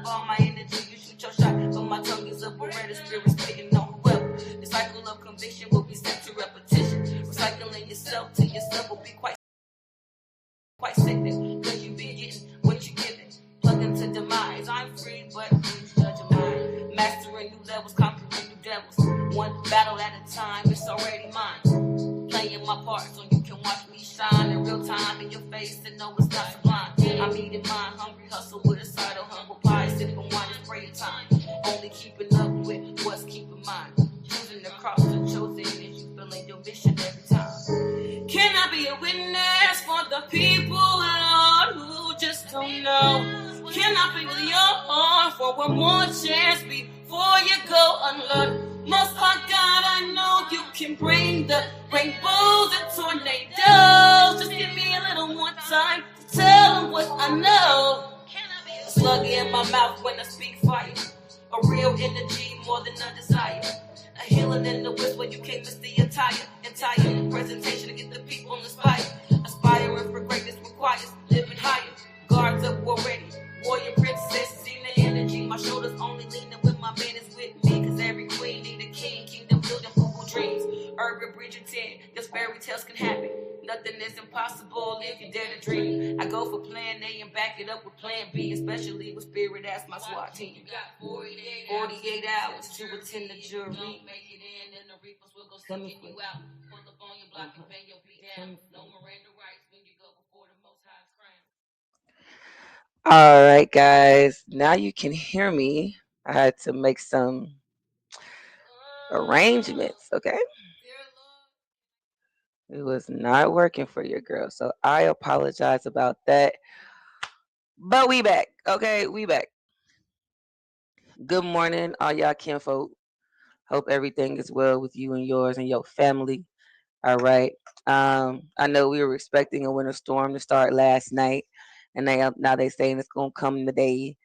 all my energy, you shoot your shot. But my tongue is a Beretta, spirit spitting on whoever. The cycle of conviction will be set to repetition. Recycling yourself to yourself will be quite sickening. Cause you be getting what you giving. Plug into demise. I'm free, but please judge your mind. Mastering new levels, conquering new devils. One battle at a time, it's already mine. Playing my part so you can watch me shine in real time in your face and know it's not sublime. I'm eating mine, hungry hustle with a side of humble pie. Sipping wine is prayer time. Only keeping up with what's keeping mine. Choosing the cross the chosen as you feeling your mission every time. Can I be a witness for the people, Lord, who just don't know? Can I be with your heart for one more chance before you go unloved? Most high God, I know you can bring the rainbows and tornadoes. Just give me a little more time to tell them what I know. A slug in my mouth when I speak fire. A real energy more than a desire. A healing in the whisper, you can't miss the entire presentation to get the people inspired. Aspiring for greatness requires living higher. Guards up already, warrior princess, seen the energy. My shoulders only leaning when my man is with me. Cause every queen need a king, kingdom building Google dreams. Urban Bridgerton, just fairy tales can happen. Nothing is impossible if you dare to dream. I go for plan A and back it up with plan B, especially with spirit as my SWAT team. You got 48 hours to attend the jury. Don't make it in and the reapers will go sneaking you out. Pull up on your block and bang your beat down. No Miranda rights when you go before the most high's crown. All right, guys. Now you can hear me. I had to make some arrangements, okay? It was not working for your girl. So I apologize about that. But we back. Okay, we back. Good morning, all y'all kinfolk. Hope everything is well with you and yours and your family. All right. I know we were expecting a winter storm to start last night, and now they saying it's gonna come today.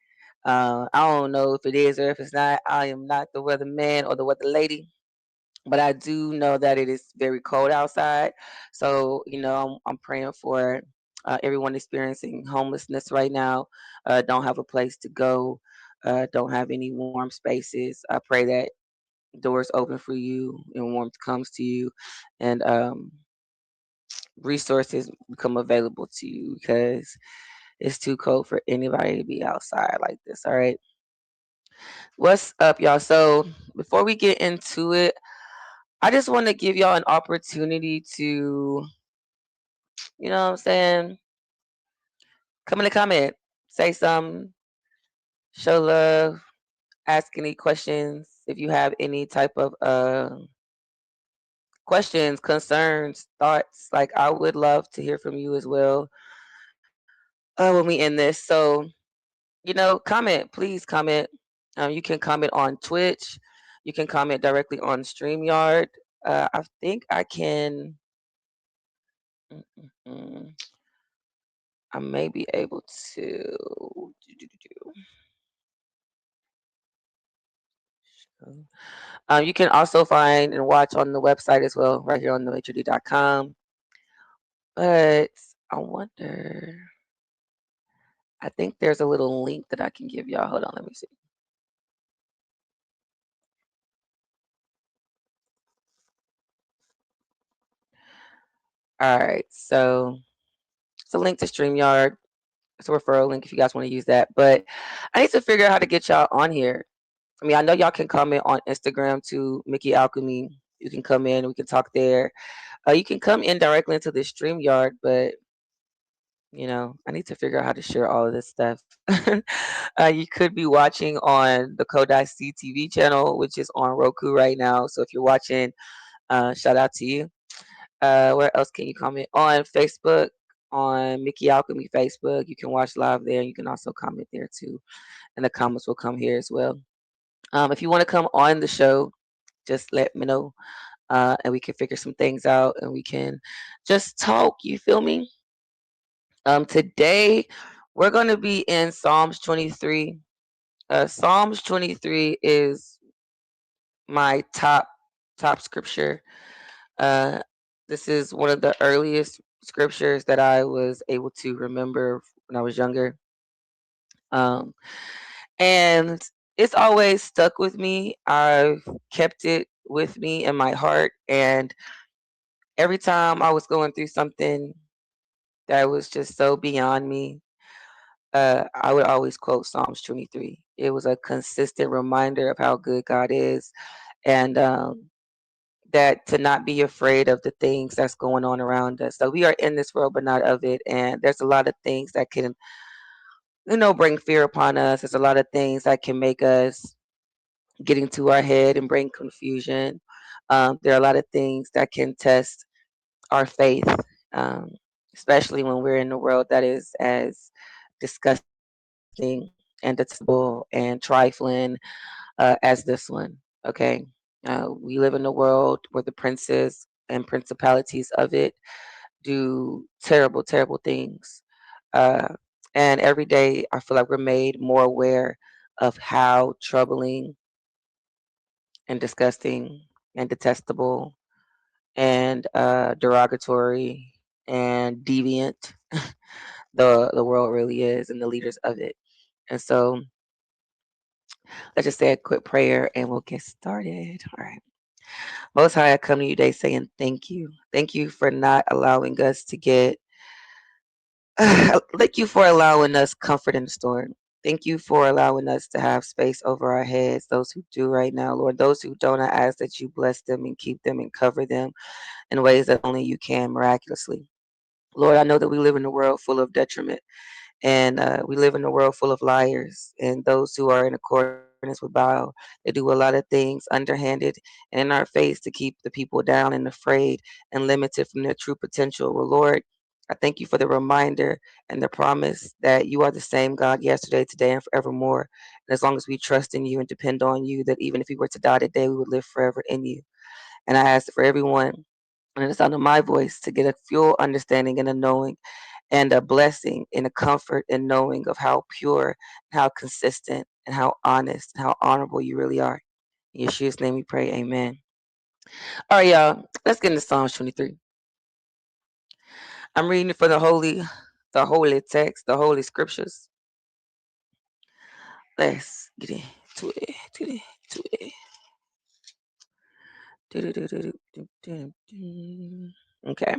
I don't know if it is or if it's not. I am not the weatherman or the weather lady, but I do know that it is very cold outside. So I'm praying for everyone experiencing homelessness right now. Don't have a place to go. Don't have any warm spaces. I pray that doors open for you and warmth comes to you, and resources become available to you because it's too cold for anybody to be outside like this. All right. What's up, y'all? So before we get into it, I just want to give y'all an opportunity to, what I'm saying, come in the comment, say something, show love, ask any questions. If you have any type of questions, concerns, thoughts, like I would love to hear from you as well when we end this. So, comment, please comment. You can comment on Twitch. You can comment directly on StreamYard. I think I can. mm, mm, mm. I may be able to. You can also find and watch on the website as well, right here on themaitrd.com. But I wonder. I think there's a little link that I can give y'all. Hold on, let me see. All right, so it's a link to StreamYard. It's a referral link if you guys want to use that. But I need to figure out how to get y'all on here. I mean, I know y'all can comment on Instagram to Mickie Alchemy. You can come in, we can talk there. You can come in directly into the StreamYard, but I need to figure out how to share all of this stuff. You could be watching on the Kodai CTV channel, which is on Roku right now. So if you're watching, shout out to you. Where else can you comment? On Facebook, on Mickie Alchemy Facebook. You can watch live there. You can also comment there too. And the comments will come here as well. If you want to come on the show, just let me know. And we can figure some things out and we can just talk. You feel me? Today we're going to be in Psalms 23. Psalms 23 is my top scripture. Uh, this is one of the earliest scriptures that I was able to remember when I was younger. Um, And it's always stuck with me. I've kept it with me in my heart. And every time I was going through something that was just so beyond me, I would always quote Psalms 23. It was a consistent reminder of how good God is, and that to not be afraid of the things that's going on around us. So we are in this world, but not of it. And there's a lot of things that can, bring fear upon us. There's a lot of things that can make us get into our head and bring confusion. There are a lot of things that can test our faith, um, especially when we're in a world that is as disgusting and detestable and trifling as this one. Okay. We live in a world where the princes and principalities of it do terrible, terrible things. Uh, and every day I feel like we're made more aware of how troubling and disgusting and detestable and derogatory and deviant the world really is and the leaders of it. And so let's just say a quick prayer and we'll get started. All right. Most High, I come to you today saying thank you. Thank you for not allowing us to get, thank you for allowing us comfort in the storm. Thank you for allowing us to have space over our heads. Those who do right now, Lord, those who don't, I ask that you bless them and keep them and cover them in ways that only you can miraculously. Lord, I know that we live in a world full of detriment. And we live in a world full of liars and those who are in accordance with Baal. They do a lot of things underhanded and in our face to keep the people down and afraid and limited from their true potential. Well, Lord, I thank you for the reminder and the promise that you are the same God yesterday, today, and forevermore. And as long as we trust in you and depend on you, that even if we were to die today, we would live forever in you. And I ask for everyone under the sound of my voice to get a full understanding and a knowing and a blessing and a comfort in knowing of how pure, and how consistent, and how honest, and how honorable you really are. In Yeshua's name we pray, amen. All right, y'all, let's get into Psalms 23. I'm reading it for the holy text, the holy scriptures. Let's get into it, to it. Okay,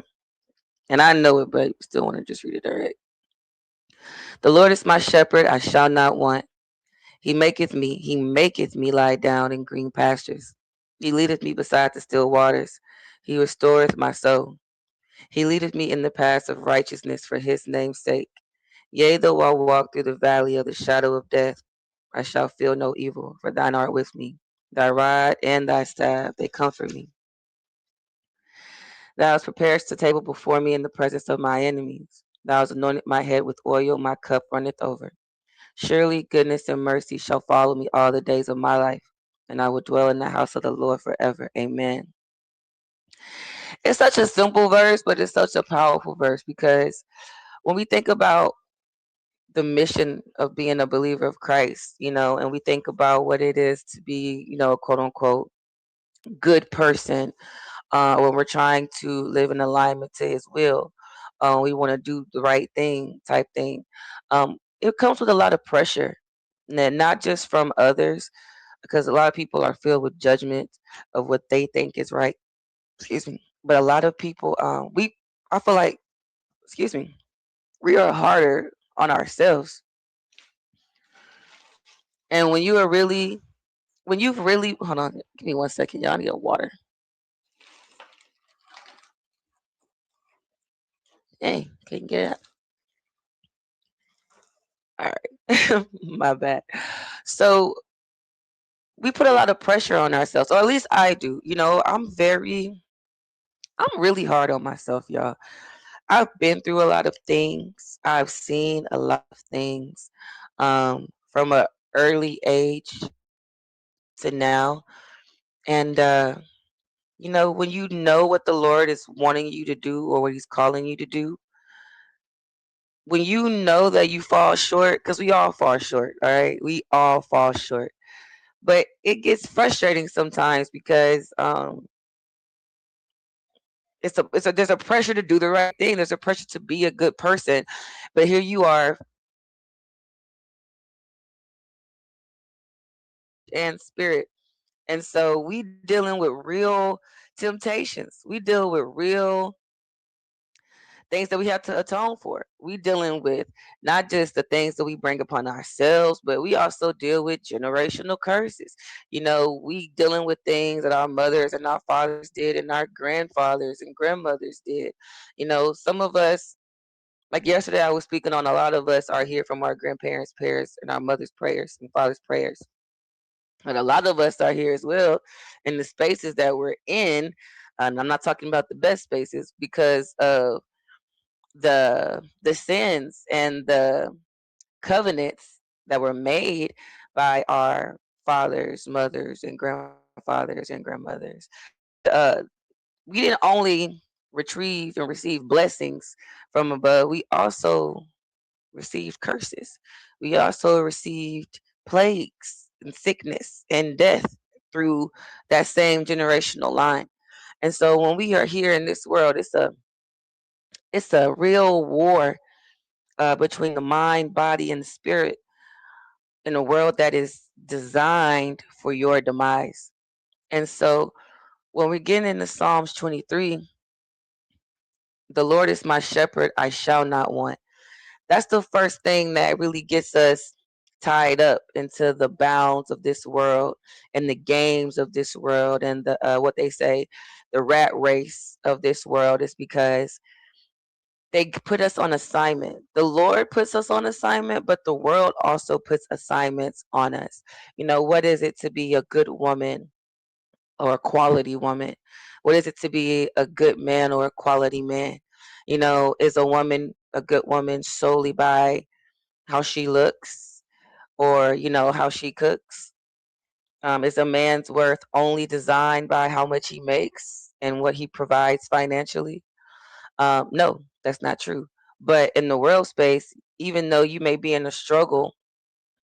and I know it, but still want to just read it direct. The Lord is my shepherd, I shall not want. He maketh me lie down in green pastures. He leadeth me beside the still waters. He restoreth my soul. He leadeth me in the paths of righteousness for his name's sake. Yea, though I walk through the valley of the shadow of death, I shall feel no evil, for thine art with me. Thy rod and thy staff, they comfort me. Thou hast prepared a table before me in the presence of my enemies. Thou hast anointed my head with oil, my cup runneth over. Surely goodness and mercy shall follow me all the days of my life, and I will dwell in the house of the Lord forever. Amen. It's such a simple verse, but it's such a powerful verse because when we think about the mission of being a believer of Christ, and we think about what it is to be, a quote unquote good person, when we're trying to live in alignment to His will, we want to do the right thing, type thing. It comes with a lot of pressure, and not just from others, because a lot of people are filled with judgment of what they think is right. Excuse me. But a lot of people, I feel like, excuse me, we are harder on ourselves. And when you've really, hold on, give me 1 second, y'all. I need a water. Hey, can you get it? All right, my bad. So we put a lot of pressure on ourselves, or at least I do. I'm really hard on myself, y'all. I've been through a lot of things. I've seen a lot of things, from a early age to now. And when you know what the Lord is wanting you to do or what He's calling you to do, when you know that you fall short, because we all fall short, all right? We all fall short. But it gets frustrating sometimes because there's a pressure to do the right thing. There's a pressure to be a good person. But here you are and spirit. And so we dealing with real temptations. We deal with real things that we have to atone for. We dealing with not just the things that we bring upon ourselves, but we also deal with generational curses. We dealing with things that our mothers and our fathers did and our grandfathers and grandmothers did. Some of us, like yesterday I was speaking on, a lot of us are here from our grandparents' prayers and our mother's prayers and father's prayers. But a lot of us are here as well in the spaces that we're in. And I'm not talking about the best spaces because of the sins and the covenants that were made by our fathers, mothers, and grandfathers and grandmothers. Uh, we didn't only retrieve and receive blessings from above, we also received curses. We also received plagues and sickness and death through that same generational line. And so when we are here in this world, it's a real war between the mind, body, and spirit in a world that is designed for your demise. And so when we get into Psalms 23, the Lord is my shepherd, I shall not want. That's the first thing that really gets us tied up into the bounds of this world and the games of this world and the what they say, the rat race of this world, is because they put us on assignment. The Lord puts us on assignment, but the world also puts assignments on us. What is it to be a good woman or a quality woman? What is it to be a good man or a quality man? Is a woman a good woman solely by how she looks or, how she cooks? Is a man's worth only designed by how much he makes and what he provides financially? No, that's not true. But in the world space, even though you may be in a struggle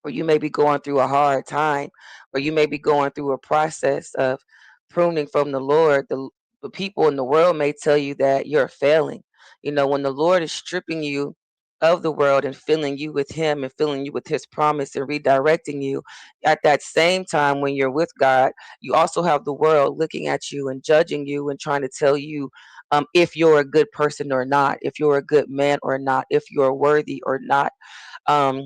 or you may be going through a hard time or you may be going through a process of pruning from the Lord, the people in the world may tell you that you're failing. When the Lord is stripping you of the world and filling you with Him and filling you with His promise and redirecting you, at that same time when you're with God, you also have the world looking at you and judging you and trying to tell you if you're a good person or not, if you're a good man or not, if you're worthy or not. um,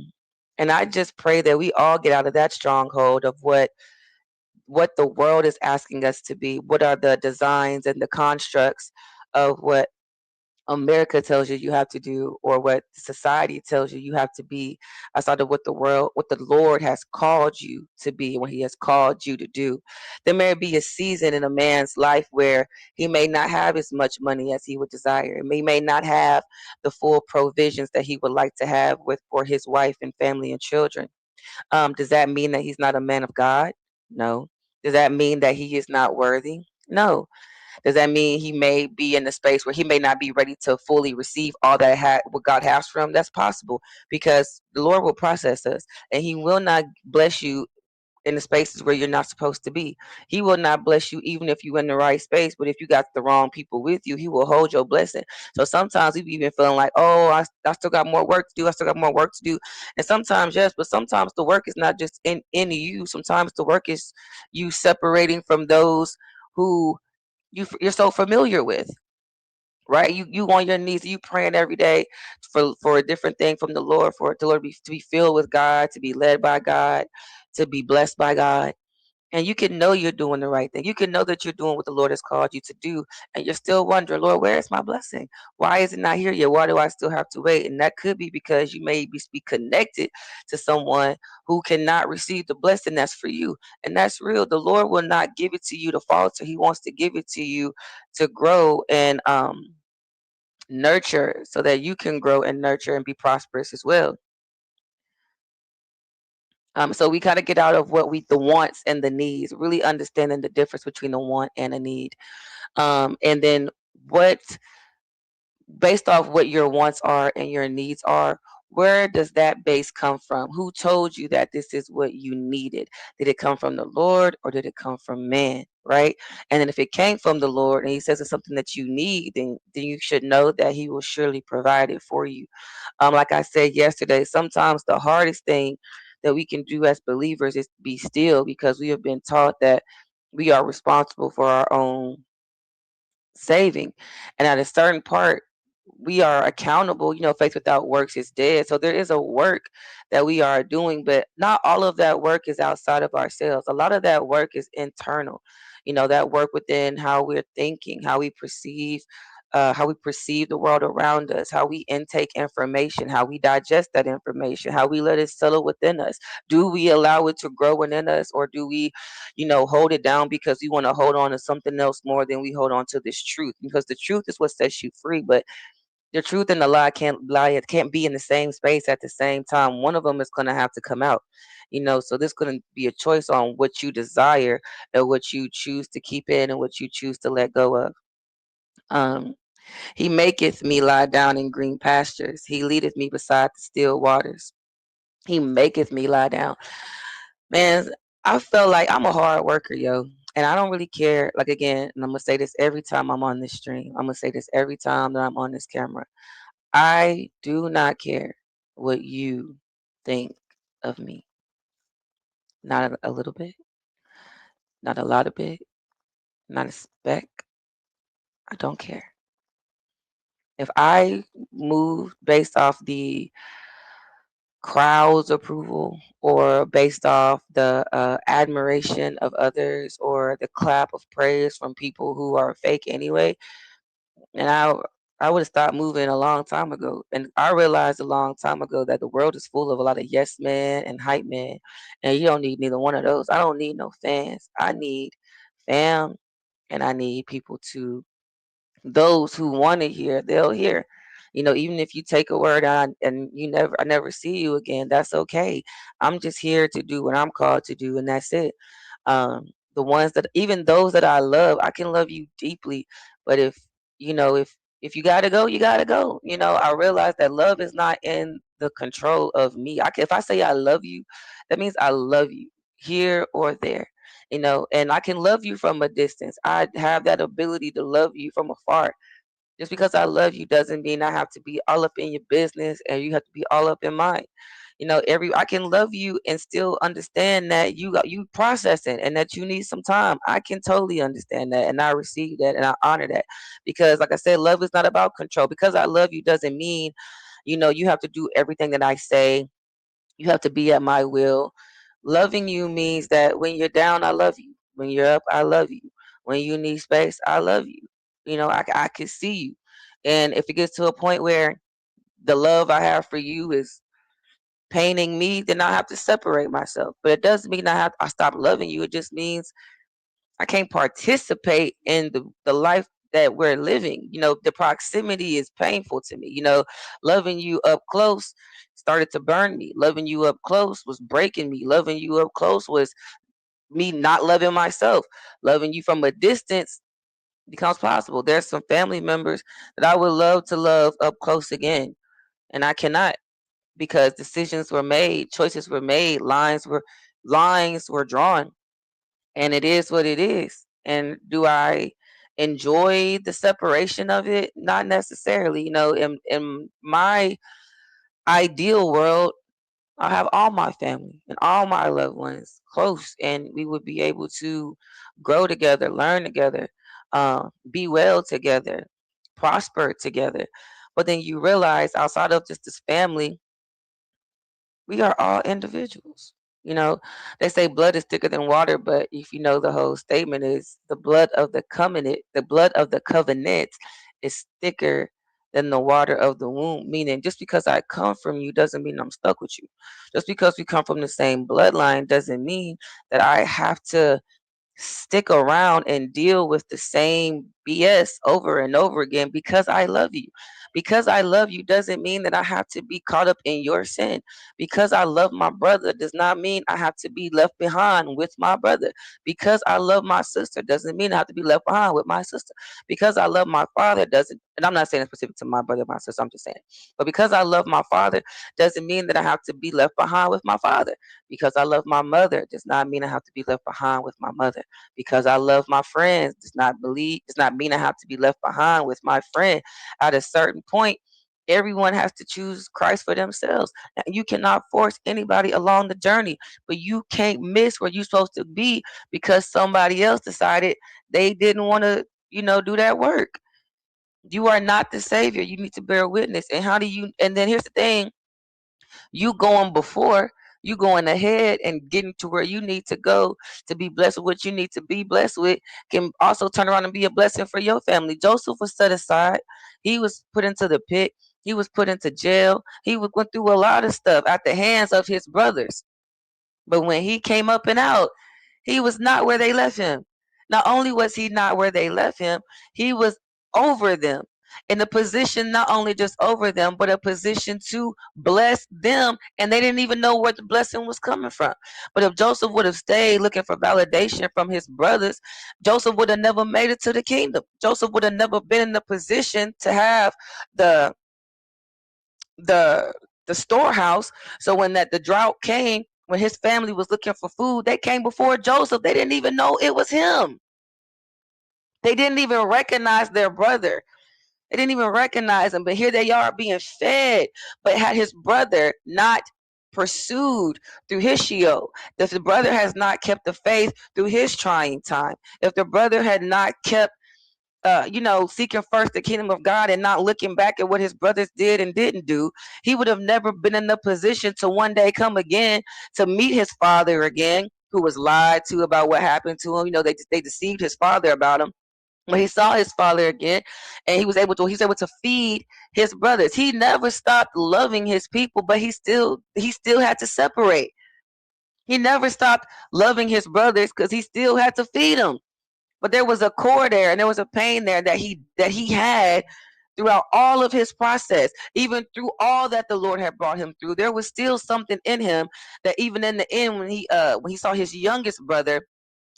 and I just pray that we all get out of that stronghold of what the world is asking us to be. What are the designs and the constructs of what America tells you you have to do, or what society tells you have to be, outside of what the Lord has called you to be, what He has called you to do. There may be a season in a man's life where he may not have as much money as he would desire. He may not have the full provisions that he would like to have with for his wife and family and children. Does that mean that he's not a man of God? No. Does that mean that he is not worthy? No. Does that mean he may be in a space where he may not be ready to fully receive all that what God has for him? That's possible, because the Lord will process us and He will not bless you in the spaces where you're not supposed to be. He will not bless you even if you're in the right space, but if you got the wrong people with you, He will hold your blessing. So sometimes we be even feeling like, oh, I still got more work to do. I still got more work to do. And sometimes, yes, but sometimes the work is not just in you. Sometimes the work is you separating from those who you're so familiar with, right? You on your knees, you praying every day for a different thing from the Lord, for the Lord to be filled with God, to be led by God, to be blessed by God. And you can know you're doing the right thing. You can know that you're doing what the Lord has called you to do, and you're still wondering, Lord, where is my blessing? Why is it not here yet? Why do I still have to wait? And that could be because you may be connected to someone who cannot receive the blessing that's for you. And that's real. The Lord will not give it to you to falter. He wants to give it to you to grow and nurture, so that you can grow and nurture and be prosperous as well. So we kind of get out of the wants and the needs, really understanding the difference between a want and a need. And then what, based off what your wants are and your needs are, where does that base come from? Who told you that this is what you needed? Did it come from the Lord or did it come from man? Right. And then if it came from the Lord and He says it's something that you need, then you should know that He will surely provide it for you. Like I said yesterday, sometimes the hardest thing that we can do as believers is be still, because we have been taught that we are responsible for our own saving. And at a certain part, we are accountable. Faith without works is dead. So there is a work that we are doing, but not all of that work is outside of ourselves. A lot of that work is internal. That work within how we're thinking, how we perceive the world around us, how we intake information, how we digest that information, how we let it settle within us. Do we allow it to grow within us, or do we, hold it down because we want to hold on to something else more than we hold on to this truth? Because the truth is what sets you free, but the truth and the lie can't lie. It can't be in the same space at the same time. One of them is going to have to come out. So this going to be a choice on what you desire and what you choose to keep in and what you choose to let go of. Um, he maketh me lie down in green pastures. He leadeth me beside the still waters. He maketh me lie down. Man, I felt like I'm a hard worker, yo. And I don't really care. Like, again, and I'm going to say this every time I'm on this stream. I'm going to say this every time that I'm on this camera. I do not care what you think of me. Not a little bit, not a lot of bit, not a speck. I don't care. If I move based off the crowd's approval, or based off the admiration of others, or the clap of praise from people who are fake anyway, and I would have stopped moving a long time ago. And I realized a long time ago that the world is full of a lot of yes men and hype men, and you don't need neither one of those. I don't need no fans. I need fam, and I need people to, those who want to hear, they'll hear. Even if you take a word on and I never see you again, that's okay. I'm just here to do what I'm called to do, and that's it. The ones that, even those that I love, I can love you deeply, but if you gotta go, you gotta go. I realize that love is not in the control of me. If I say I love you, that means I love you here or there. And I can love you from a distance. I have that ability to love you from afar. Just because I love you doesn't mean I have to be all up in your business and you have to be all up in mine. Every I can love you and still understand that you processing and that you need some time. I can totally understand that, and I receive that, and I honor that, because like I said, love is not about control. Because I love you doesn't mean you have to do everything that I say. You have to be at my will. Loving you means that when you're down, I love you. When you're up, I love you. When you need space, I love you. I can see you. And if it gets to a point where the love I have for you is paining me, then I have to separate myself. But it doesn't mean I stop loving you. It just means I can't participate in the life that we're living. The proximity is painful to me. Loving you up close started to burn me. Loving you up close was breaking me. Loving you up close was me not loving myself. Loving you from a distance becomes possible. There's some family members that I would love to love up close again, and I cannot, because decisions were made, choices were made, lines were drawn, and it is what it is. And do I enjoy the separation of it? Not necessarily. In my ideal world, I have all my family and all my loved ones close, and we would be able to grow together, learn together, be well together, prosper together. But then you realize, outside of just this family, we are all individuals. You know, they say blood is thicker than water, but if you know, the whole statement is the blood of the covenant is thicker than the water of the womb. Meaning, just because I come from you doesn't mean I'm stuck with you. Just because we come from the same bloodline doesn't mean that I have to stick around and deal with the same BS over and over again because I love you. Because I love you doesn't mean that I have to be caught up in your sin. Because I love my brother does not mean I have to be left behind with my brother. Because I love my sister doesn't mean I have to be left behind with my sister. Because I love my father doesn't, and I'm not saying it's specific to my brother, my sister, I'm just saying. But because I love my father doesn't mean that I have to be left behind with my father. Because I love my mother does not mean I have to be left behind with my mother. Because I love my friends does not mean I have to be left behind with my friend. At a certain point, Everyone has to choose Christ for themselves. And you cannot force anybody along the journey, but you can't miss where you're supposed to be because somebody else decided they didn't want to, do that work. You are not the savior. You need to bear witness. And how do you? And then here's the thing: you going before, you going ahead and getting to where you need to go to be blessed with what you need to be blessed with can also turn around and be a blessing for your family. Joseph was set aside. He was put into the pit. He was put into jail. He went through a lot of stuff at the hands of his brothers. But when he came up and out, he was not where they left him. Not only was he not where they left him, he was over them. In a position not only just over them, but a position to bless them. And they didn't even know where the blessing was coming from. But if Joseph would have stayed looking for validation from his brothers, Joseph would have never made it to the kingdom. Joseph would have never been in the position to have the the the storehouse. So when the drought came, when his family was looking for food, they came before Joseph. They didn't even know it was him. They didn't even recognize their brother. They didn't even recognize him. But here they are being fed. But had his brother not pursued through his Sheol, if the brother has not kept the faith through his trying time, if the brother had not kept seeking first the kingdom of God and not looking back at what his brothers did and didn't do, he would have never been in the position to one day come again to meet his father again, who was lied to about what happened to him. They deceived his father about him. When he saw his father again, and he was able to feed his brothers. He never stopped loving his people, but he still had to separate. He never stopped loving his brothers because he still had to feed them. But there was a core there and there was a pain there that he had throughout all of his process. Even through all that the Lord had brought him through, there was still something in him that even in the end, when he saw his youngest brother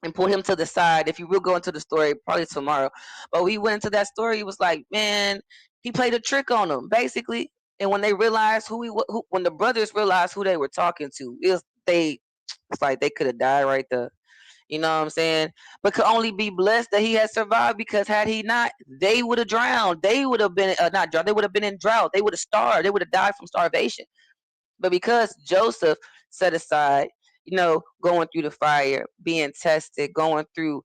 and pulled him to the side. If you will go into the story, probably tomorrow. But we went into that story, he was like, man, he played a trick on them, basically. And when they realized when the brothers realized who they were talking to, it's like they could have died right there. You know what I'm saying? But could only be blessed that he had survived, because had he not, they would have drowned. They would have been not drowned. They would have been in drought. They would have starved. They would have died from starvation. But because Joseph set aside, going through the fire, being tested, going through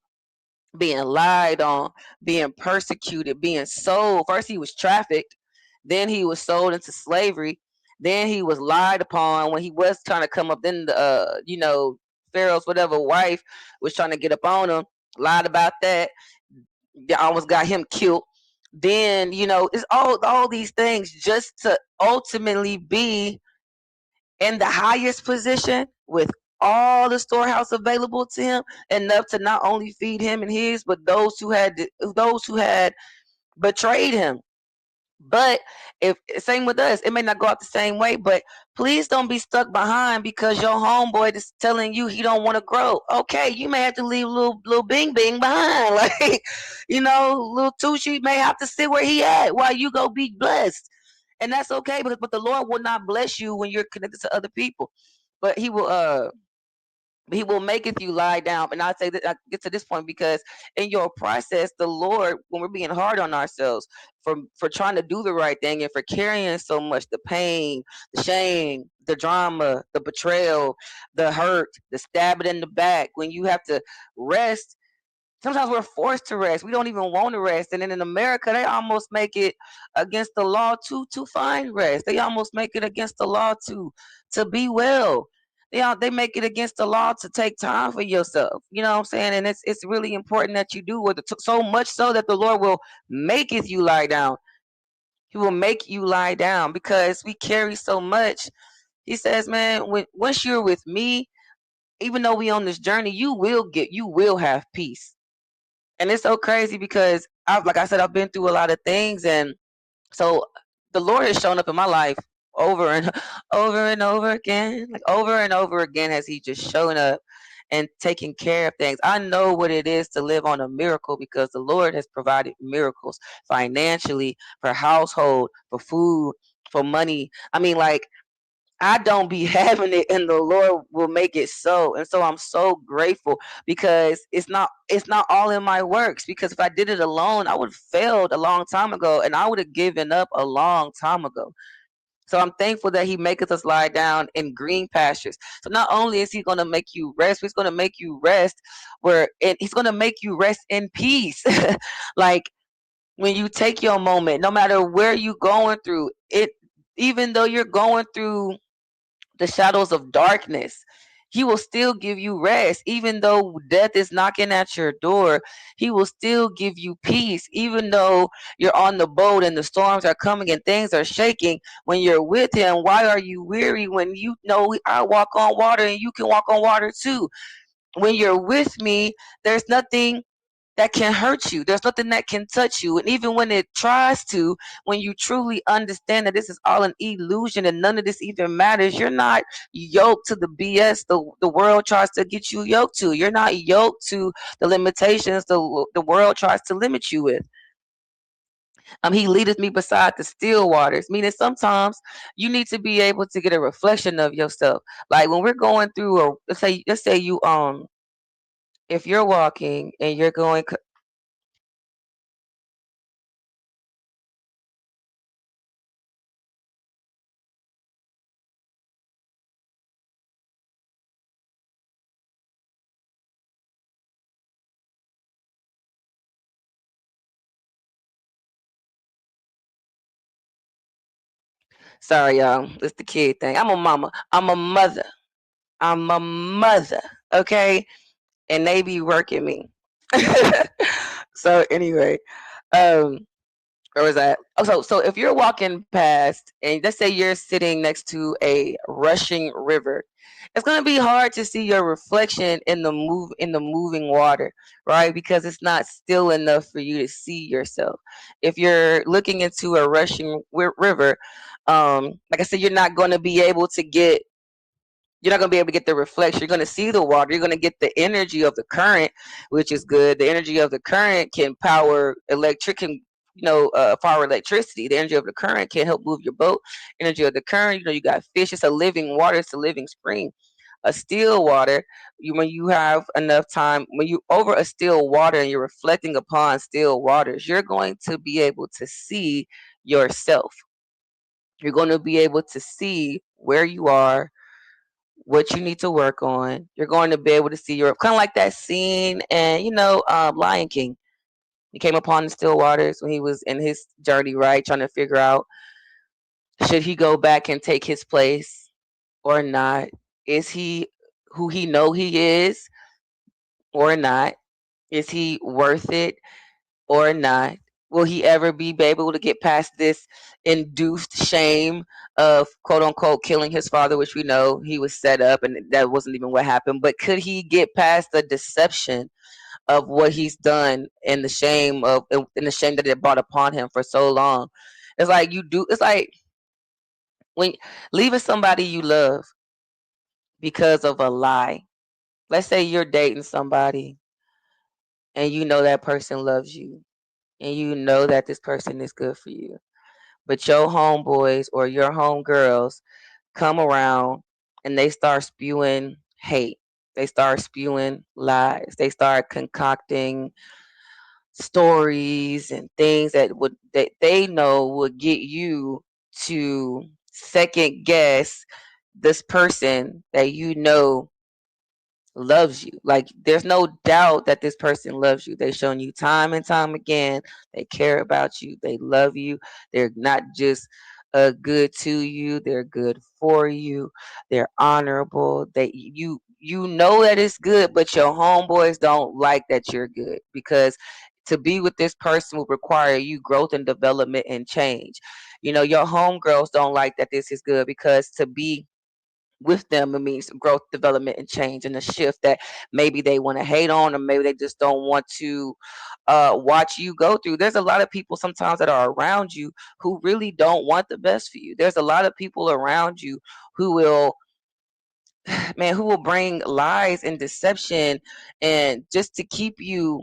being lied on, being persecuted, being sold. First, he was trafficked. Then he was sold into slavery. Then he was lied upon when he was trying to come up. Then Pharaoh's whatever wife was trying to get up on him, lied about that. They almost got him killed. Then it's all these things just to ultimately be in the highest position with all the storehouse available to him, enough to not only feed him and his, but those who had betrayed him. But if same with us, it may not go out the same way, but please don't be stuck behind because your homeboy is telling you he don't want to grow. Okay, you may have to leave little Bing Bing behind. Like, little Tucci may have to sit where he at while you go be blessed. And that's okay, but the Lord will not bless you when you're connected to other people. But he will maketh you lie down. And I say that I get to this point because in your process, the Lord, when we're being hard on ourselves for trying to do the right thing and for carrying so much, the pain, the shame, the drama, the betrayal, the hurt, the stabbing in the back, when you have to rest. Sometimes we're forced to rest. We don't even want to rest. And then in America, they almost make it against the law to find rest. They almost make it against the law to be well. They make it against the law to take time for yourself. You know what I'm saying? And it's really important that you do it, so much so that the Lord will maketh you lie down. He will make you lie down because we carry so much. He says, man, once you're with me, even though we on this journey, you will have peace. And it's so crazy because like I said, I've been through a lot of things, and so the Lord has shown up in my life over and over and over again, like over and over again, has He just shown up and taking care of things. I know what it is to live on a miracle because the Lord has provided miracles financially, for household, for food, for money. I mean, like I don't be having it, and the Lord will make it so. And so I'm so grateful, because it's not all in my works. Because if I did it alone, I would have failed a long time ago, and I would have given up a long time ago. So I'm thankful that He maketh us lie down in green pastures. So not only is He going to make you rest, He's going to make you rest where, and He's going to make you rest in peace. Like, when you take your moment, no matter where you going through it, even though you're going through the shadows of darkness, He will still give you rest. Even though death is knocking at your door, He will still give you peace. Even though you're on the boat and the storms are coming and things are shaking, when you're with Him, why are you weary when you know I walk on water and you can walk on water too? When you're with me, there's nothing that can hurt you. There's nothing that can touch you. And even when it tries to, when you truly understand that this is all an illusion and none of this even matters, you're not yoked to the BS the world tries to get you yoked to. You're not yoked to the limitations the world tries to limit you with. He leadeth me beside the still waters, meaning sometimes you need to be able to get a reflection of yourself. Like when we're going through, or let's say you if you're walking and you're going. Sorry, y'all. It's the kid thing. I'm a mama. I'm a mother. I'm a mother. Okay? And they be working me. So anyway, um, where was that? Oh, so if you're walking past and let's say you're sitting next to a rushing river, it's gonna be hard to see your reflection in the moving water, right? Because it's not still enough for you to see yourself. If you're looking into a rushing river, like I said, you're not going to be able to get the reflection. You're going to see the water. You're going to get the energy of the current, which is good. The energy of the current can power power electricity. The energy of the current can help move your boat. Energy of the current, you got fish. It's a living water. It's a living spring. A still water, when you have enough time, when you over a still water and you're reflecting upon still waters, you're going to be able to see yourself. You're going to be able to see where you are, what you need to work on. You're going to be able to see your kind of like that scene and Lion King. He came upon the still waters when he was in his journey, right, trying to figure out should he go back and take his place or not. Is he who he know he is or not? Is he worth it or not? Will he ever be able to get past this induced shame of quote unquote killing his father, which we know he was set up and that wasn't even what happened? But could he get past the deception of what he's done and the shame that it brought upon him for so long? It's like when leaving somebody you love because of a lie. Let's say you're dating somebody and you know that person loves you and you know that this person is good for you. But your homeboys or your homegirls come around and they start spewing hate. They start spewing lies. They start concocting stories and things that they know would get you to second guess this person that you know loves you. Like there's no doubt that this person loves you. They've shown you time and time again. They care about you. They love you. They're not just good to you. They're good for you. They're honorable. You know that it's good, but your homeboys don't like that you're good because to be with this person will require you growth and development and change. Your homegirls don't like that this is good because to be with them it means growth, development, and change, and a shift that maybe they want to hate on, or maybe they just don't want to watch you go through. There's a lot of people sometimes that are around you who really don't want the best for you. There's a lot of people around you who will who will bring lies and deception and just to keep you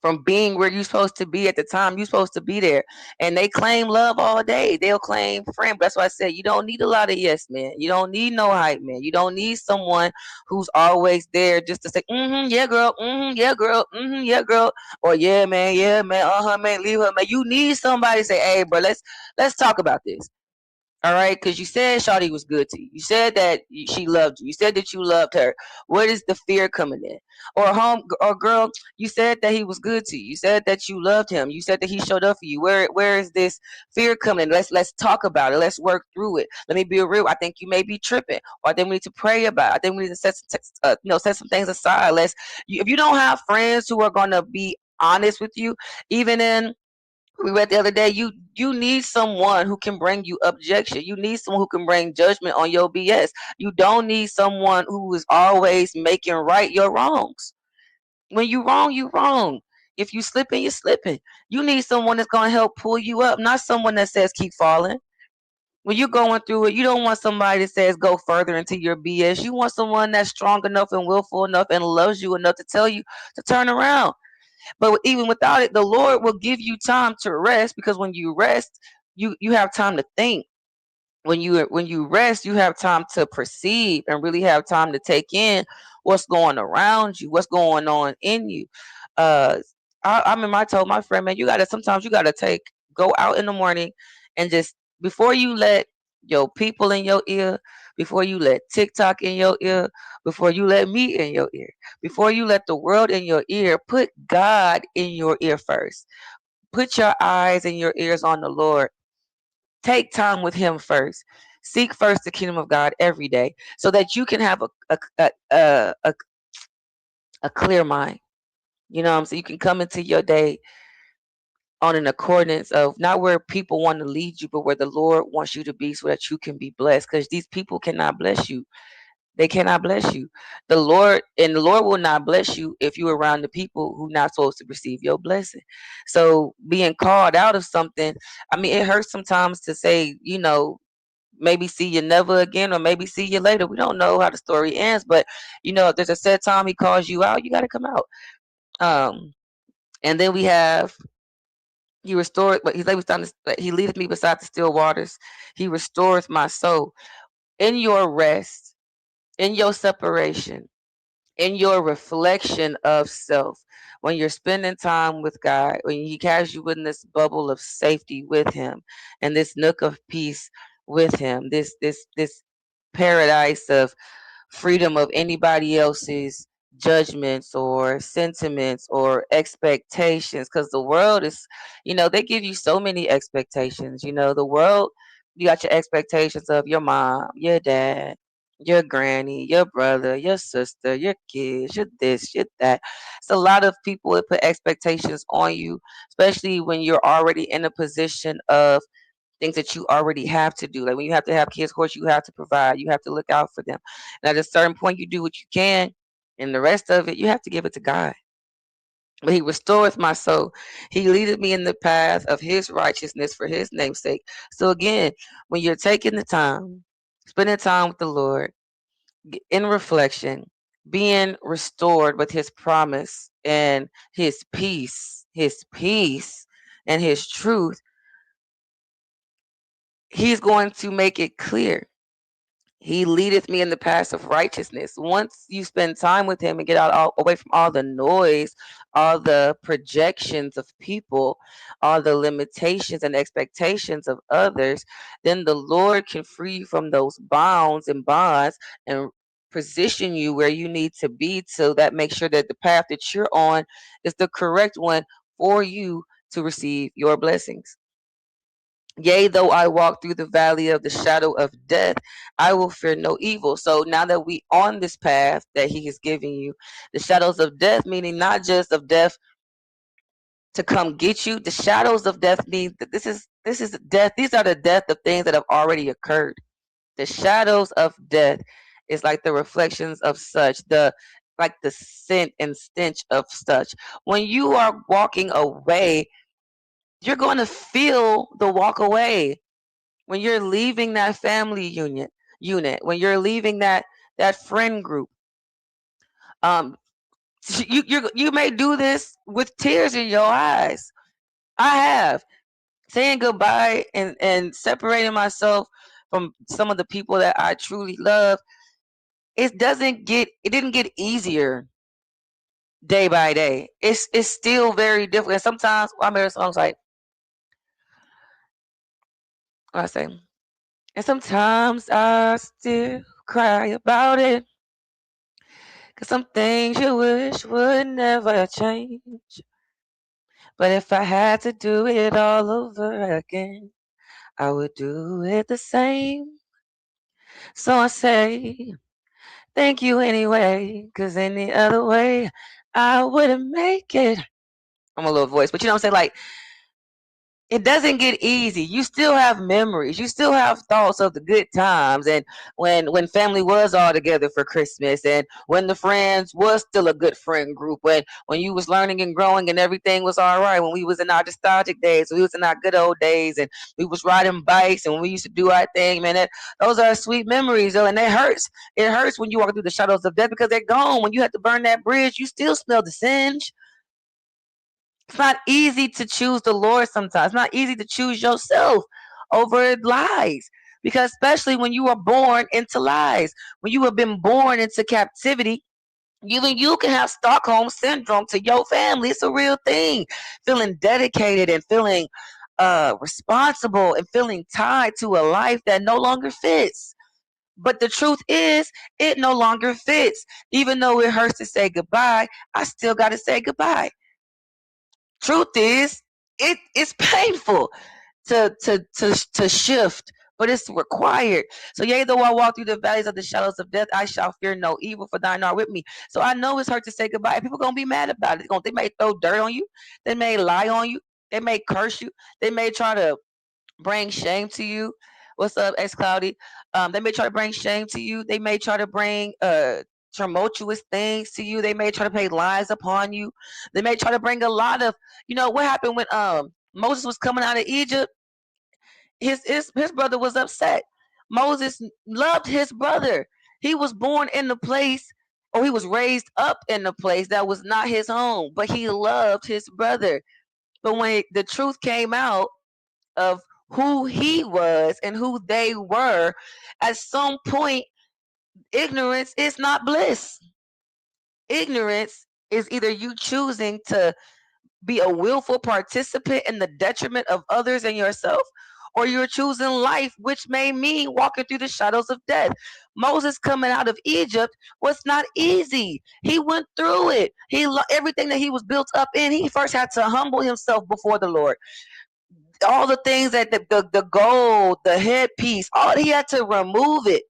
from being where you're supposed to be at the time you're supposed to be there. And they claim love all day. They'll claim friend. That's why I said you don't need a lot of yes men. You don't need no hype man. You don't need someone who's always there just to say, yeah, girl, yeah, girl, yeah, girl, or yeah, man, man, leave her, man. You need somebody to say, hey, bro, let's talk about this. All right, because you said Shawty was good to you. You said that she loved you. You said that you loved her. Where is the fear coming in? Or girl, you said that he was good to you. You said that you loved him. You said that he showed up for you. Where is this fear coming in? Let's talk about it. Let's work through it. Let me be real. I think you may be tripping, or I think we need to pray about it. I think we need to set some things aside. If you don't have friends who are gonna be honest with you, even in we read the other day, you need someone who can bring you objection. You need someone who can bring judgment on your BS. You don't need someone who is always making right your wrongs. When you wrong, you wrong. If you slipping, you're slipping. You need someone that's gonna help pull you up, not someone that says keep falling. When you're going through it, you don't want somebody that says go further into your BS. You want someone that's strong enough and willful enough and loves you enough to tell you to turn around. But even without it, the Lord will give you time to rest, because when you rest, you have time to think. When you rest, you have time to perceive and really have time to take in what's going around you, what's going on in you. Uh, I remember I told my friend, man, sometimes you gotta go out in the morning and just before you let your people in your ear, before you let TikTok in your ear, before you let me in your ear, before you let the world in your ear, put God in your ear first. Put your eyes and your ears on the Lord. Take time with Him first. Seek first the kingdom of God every day, so that you can have a clear mind. You know what I'm saying? You can come into your day on an accordance of not where people want to lead you, but where the Lord wants you to be, so that you can be blessed. Because these people cannot bless you. They cannot bless you. The Lord will not bless you if you're around the people who not supposed to receive your blessing. So being called out of something, I mean, it hurts sometimes to say, maybe see you never again, or maybe see you later. We don't know how the story ends, but if there's a set time He calls you out, you got to come out. Um, and then we have He restored, but He leadeth me beside the still waters. He restoreth my soul. In your rest, in your separation, in your reflection of self, when you're spending time with God, when He has you in this bubble of safety with Him, and this nook of peace with Him, this paradise of freedom of anybody else's judgments or sentiments or expectations, because the world is, they give you so many expectations. The world, you got your expectations of your mom, your dad, your granny, your brother, your sister, your kids, your this, your that. It's a lot of people that put expectations on you, especially when you're already in a position of things that you already have to do. Like when you have to have kids, of course, you have to provide, you have to look out for them. And at a certain point, you do what you can, and the rest of it, you have to give it to God. But He restoreth my soul. He leadeth me in the path of His righteousness for His name's sake. So again, when you're taking the time, spending time with the Lord, in reflection, being restored with His promise and His peace and His truth, He's going to make it clear. He leadeth me in the paths of righteousness. Once you spend time with Him and get away from all the noise, all the projections of people, all the limitations and expectations of others, then the Lord can free you from those bounds and bonds and position you where you need to be, so that make sure that the path that you're on is the correct one for you to receive your blessings. Yea, though I walk through the valley of the shadow of death, I will fear no evil. So now that we on this path that He is giving you, the shadows of death, meaning not just of death to come get you. The shadows of death means that this is death. These are the death of things that have already occurred. The shadows of death is like the reflections of such, the scent and stench of such. When you are walking away, you're going to feel the walk away. When you're leaving that family unit, when you're leaving that friend group, um You may do this with tears in your eyes. I have saying goodbye and separating myself from some of the people that I truly love. It didn't get easier day by day. It's still very difficult. And sometimes I made songs like what I say. And sometimes I still cry about it. 'Cause some things you wish would never change. But if I had to do it all over again, I would do it the same. So I say thank you anyway, 'cause any other way I wouldn't make it. I'm a little voice, but you know what I'm saying? Like, it doesn't get easy. You still have memories. You still have thoughts of the good times and when family was all together for Christmas and when the friends was still a good friend group when you was learning and growing and everything was all right when we was in our nostalgic days, we was in our good old days and we was riding bikes and we used to do our thing, man. Those are sweet memories though, and it hurts. It hurts when you walk through the shadows of death because they're gone. When you had to burn that bridge, you still smell the singe. It's not easy to choose the Lord sometimes. It's not easy to choose yourself over lies. Because especially when you are born into lies, when you have been born into captivity, even you can have Stockholm syndrome to your family. It's a real thing. Feeling dedicated and feeling responsible and feeling tied to a life that no longer fits. But the truth is, it no longer fits. Even though it hurts to say goodbye, I still got to say goodbye. Truth is, it's painful to shift, but it's required. So yea, though I walk through the valleys of the shadows of death, I shall fear no evil, for thine art with me. So I know it's hurt to say goodbye. People gonna be mad about it. They may throw dirt on you, they may lie on you, they may curse you, they may try to bring shame to you. What's up, X Cloudy? They may try to bring shame to you. They may try to bring tumultuous things to you. They may try to play lies upon you. They may try to bring a lot of, what happened when Moses was coming out of Egypt. His brother was upset. Moses loved his brother. He was born in the place, or he was raised up in the place that was not his home, but he loved his brother. But when the truth came out of who he was and who they were, at some point, ignorance is not bliss. Ignorance is either you choosing to be a willful participant in the detriment of others and yourself, or you're choosing life, which may mean walking through the shadows of death. Moses coming out of Egypt was not easy. He went through it. Everything that he was built up in, he first had to humble himself before the Lord. All the things that the gold, the headpiece, all he had to remove it.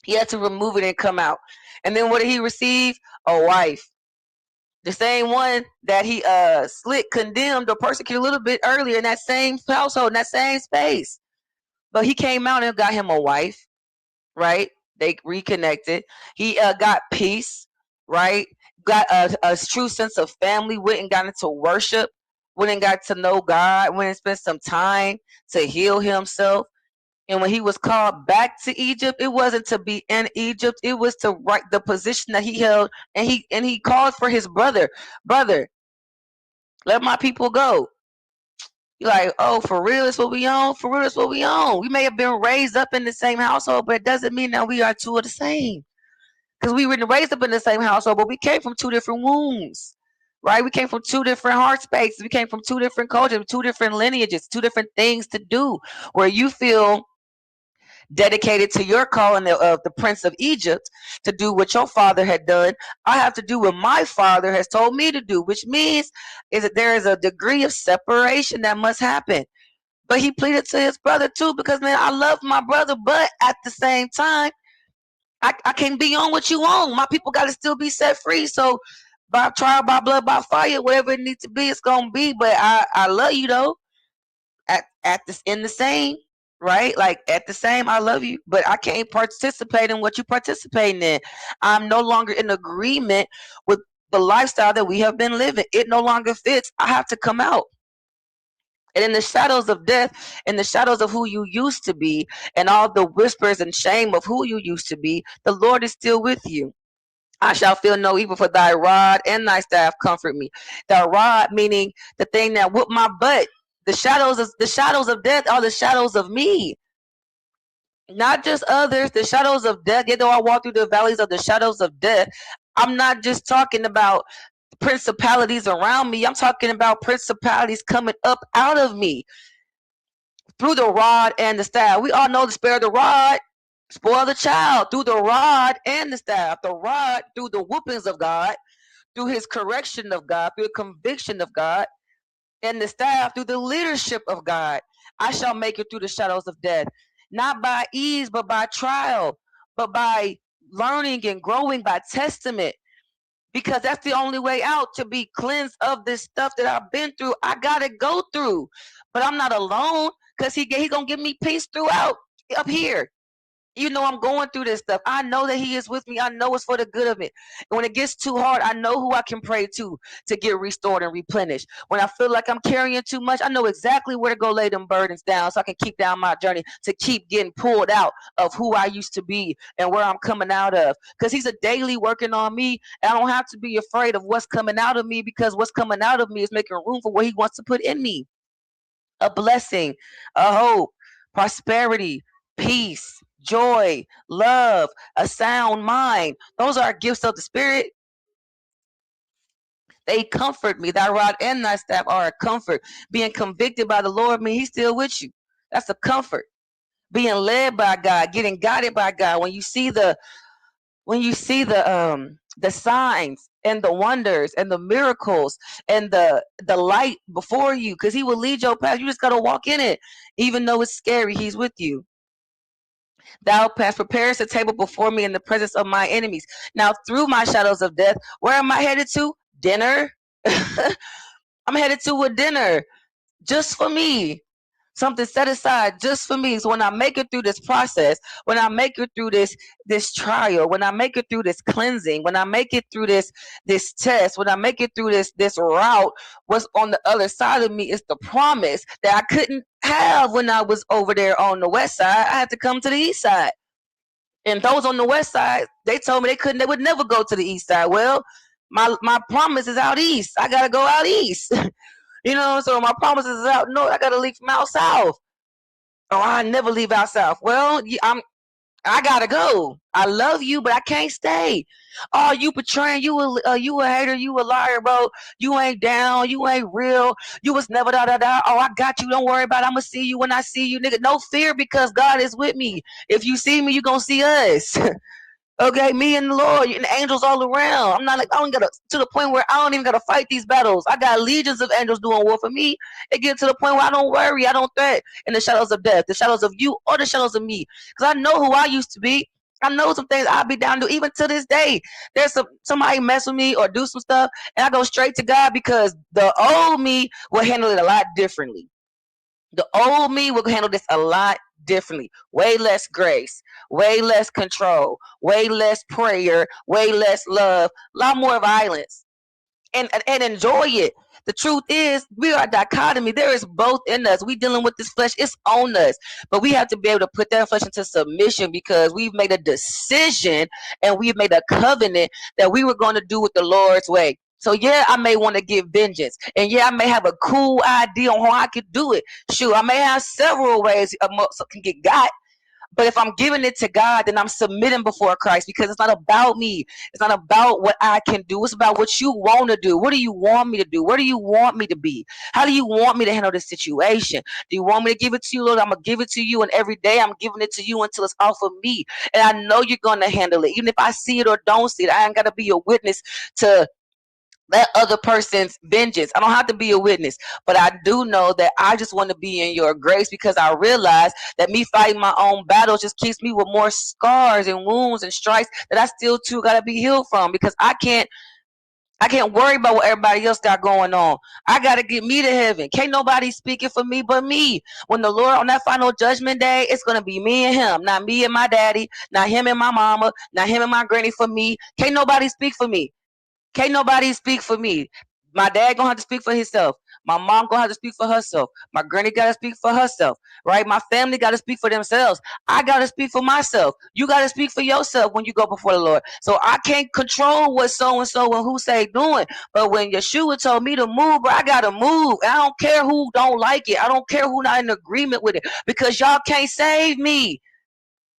He had to remove it and come out. And then what did he receive? A wife. The same one that he slick, condemned, or persecuted a little bit earlier in that same household, in that same space. But he came out and got him a wife, right? They reconnected. He got peace, right? Got a true sense of family. Went and got into worship. Went and got to know God. Went and spent some time to heal himself. And when he was called back to Egypt, it wasn't to be in Egypt. It was to right the position that he held. And he called for his brother. Brother, let my people go. You're like, oh, for real, it's what we own? For real, it's what we own. We may have been raised up in the same household, but it doesn't mean that we are two of the same. Because we were raised up in the same household, but we came from two different wombs. Right? We came from two different heart spaces. We came from two different cultures, two different lineages, two different things to do. Where you feel dedicated to your calling of the Prince of Egypt to do what your father had done. I have to do what my father has told me to do, which means is that there is a degree of separation that must happen. But he pleaded to his brother too, because man, I love my brother, but at the same time, I can't be on what you on. My people got to still be set free. So by trial, by blood, by fire, whatever it needs to be, it's gonna be. But I love you though. At this in the same, right? Like at the same, I love you, but I can't participate in what you participating in. I'm no longer in agreement with the lifestyle that we have been living. It no longer fits. I have to come out. And in the shadows of death, in the shadows of who you used to be, and all the whispers and shame of who you used to be, the Lord is still with you. I shall feel no evil, for thy rod and thy staff comfort me. Thy rod meaning the thing that whooped my butt. The shadows of death are the shadows of me, not just others. The shadows of death. Yet though I walk through the valleys of the shadows of death, I'm not just talking about principalities around me. I'm talking about principalities coming up out of me through the rod and the staff. We all know the spare the rod, spoil the child, through the rod and the staff. The rod through the whoopings of God, through his correction of God, through the conviction of God, and the staff through the leadership of God. I shall make it through the shadows of death, not by ease, but by trial, but by learning and growing by testament, because that's the only way out to be cleansed of this stuff that I've been through. I gotta go through, but I'm not alone, because he gonna give me peace throughout up here. You know, I'm going through this stuff. I know that he is with me. I know it's for the good of it. And when it gets too hard, I know who I can pray to get restored and replenished. When I feel like I'm carrying too much, I know exactly where to go lay them burdens down so I can keep down my journey to keep getting pulled out of who I used to be and where I'm coming out of. Because he's a daily working on me, and I don't have to be afraid of what's coming out of me, because what's coming out of me is making room for what he wants to put in me: a blessing, a hope, prosperity, peace, joy, love, a sound mind. Those are gifts of the Spirit. They comfort me. Thy rod and thy staff are a comfort. Being convicted by the Lord means he's still with you. That's a comfort. Being led by God, getting guided by God. When you see the signs and the wonders and the miracles and the light before you, because he will lead your path. You just gotta walk in it. Even though it's scary, he's with you. Thou hast prepared a table before me in the presence of my enemies. Now through my shadows of death, where am I headed to? Dinner. I'm headed to a dinner just for me, something set aside just for me. So when I make it through this process, when I make it through this trial, when I make it through this cleansing, when I make it through this test, when I make it through this route, what's on the other side of me is the promise that I couldn't have when I was over there on the west side. I had to come to the east side. And those on the west side, they told me they would never go to the east side. Well, my promise is out east. I gotta go out east. So my promise is out north. I gotta leave from out south. Oh, I never leave out south. Well, I gotta go. I love you, but I can't stay. Oh, you betraying? You a hater? You a liar, bro? You ain't down. You ain't real. You was never da da da. Oh, I got you. Don't worry about it. I'ma see you when I see you, nigga. No fear, because God is with me. If you see me, you gonna see us. Okay, me and the Lord and the angels all around. I'm not like I don't gotta to the point where I don't even gotta fight these battles. I got legions of angels doing war for me. It gets to the point where I don't worry, I don't threat in the shadows of death, the shadows of you or the shadows of me. Because I know who I used to be. I know some things I'll be down to even to this day. There's somebody mess with me or do some stuff, and I go straight to God, because the old me will handle it a lot differently. The old me will handle this a lot differently. Way less grace, way less control, way less prayer, way less love, a lot more violence. And enjoy it. The truth is, we are a dichotomy. There is both in us. We dealing with this flesh. It's on us. But we have to be able to put that flesh into submission, because we've made a decision and we've made a covenant that we were going to do it the Lord's way. So yeah, I may want to get vengeance, and yeah, I may have a cool idea on how I could do it. Shoot, I may have several ways I can get got, but if I'm giving it to God, then I'm submitting before Christ, because it's not about me. It's not about what I can do. It's about what you want to do. What do you want me to do? Where do you want me to be? How do you want me to handle this situation? Do you want me to give it to you, Lord? I'm going to give it to you. And every day I'm giving it to you until it's off of me. And I know you're going to handle it. Even if I see it or don't see it, I ain't got to be a witness to that other person's vengeance. I don't have to be a witness, but I do know that I just want to be in your grace, because I realize that me fighting my own battles just keeps me with more scars and wounds and strikes that I still too gotta be healed from, because I can't worry about what everybody else got going on. I gotta get me to heaven. Can't nobody speaking for me but me. When the Lord on that final judgment day, it's gonna be me and him, not me and my daddy, not him and my mama, not him and my granny for me. Can't nobody speak for me. Can't nobody speak for me. My dad gonna have to speak for himself. My mom gonna have to speak for herself. My granny gotta speak for herself, right? My family gotta speak for themselves. I gotta speak for myself. You gotta speak for yourself when you go before the Lord. So I can't control what so and who say doing. But when Yeshua told me to move, bro, I gotta move. And I don't care who don't like it. I don't care who not in agreement with it. Because y'all can't save me.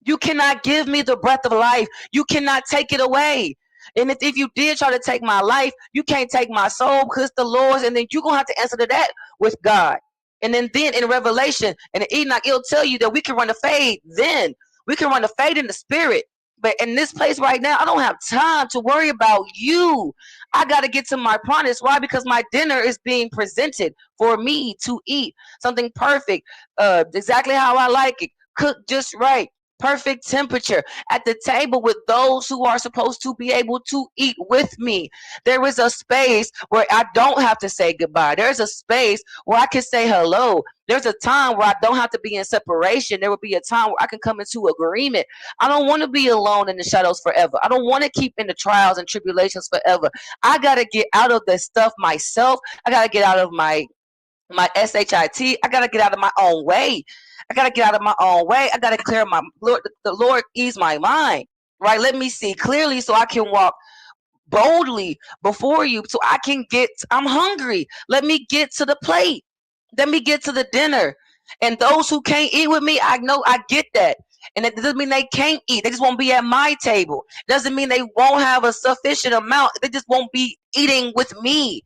You cannot give me the breath of life. You cannot take it away. And if you did try to take my life, you can't take my soul because the Lord's, and then you're going to have to answer to that with God. And then in Revelation and in Enoch, it'll tell you that we can run the fade then. We can run the fade in the spirit. But in this place right now, I don't have time to worry about you. I got to get to my promise. Why? Because my dinner is being presented for me to eat. Something perfect, exactly how I like it, cooked just right, perfect temperature at the table with those who are supposed to be able to eat with me. There is a space where I don't have to say goodbye. There's a space where I can say hello. There's a time where I don't have to be in separation. There will be a time where I can come into agreement. I don't want to be alone in the shadows forever. I don't want to keep in the trials and tribulations forever. I got to get out of this stuff myself. I got to get out of my shit. I gotta get out of my own way. I gotta get out of my own way. I gotta clear my Lord. The Lord ease my mind. Right. Let me see clearly so I can walk boldly before you. So I can get. I'm hungry. Let me get to the plate. Let me get to the dinner. And those who can't eat with me, I know I get that. And it doesn't mean they can't eat. They just won't be at my table. It doesn't mean they won't have a sufficient amount. They just won't be eating with me.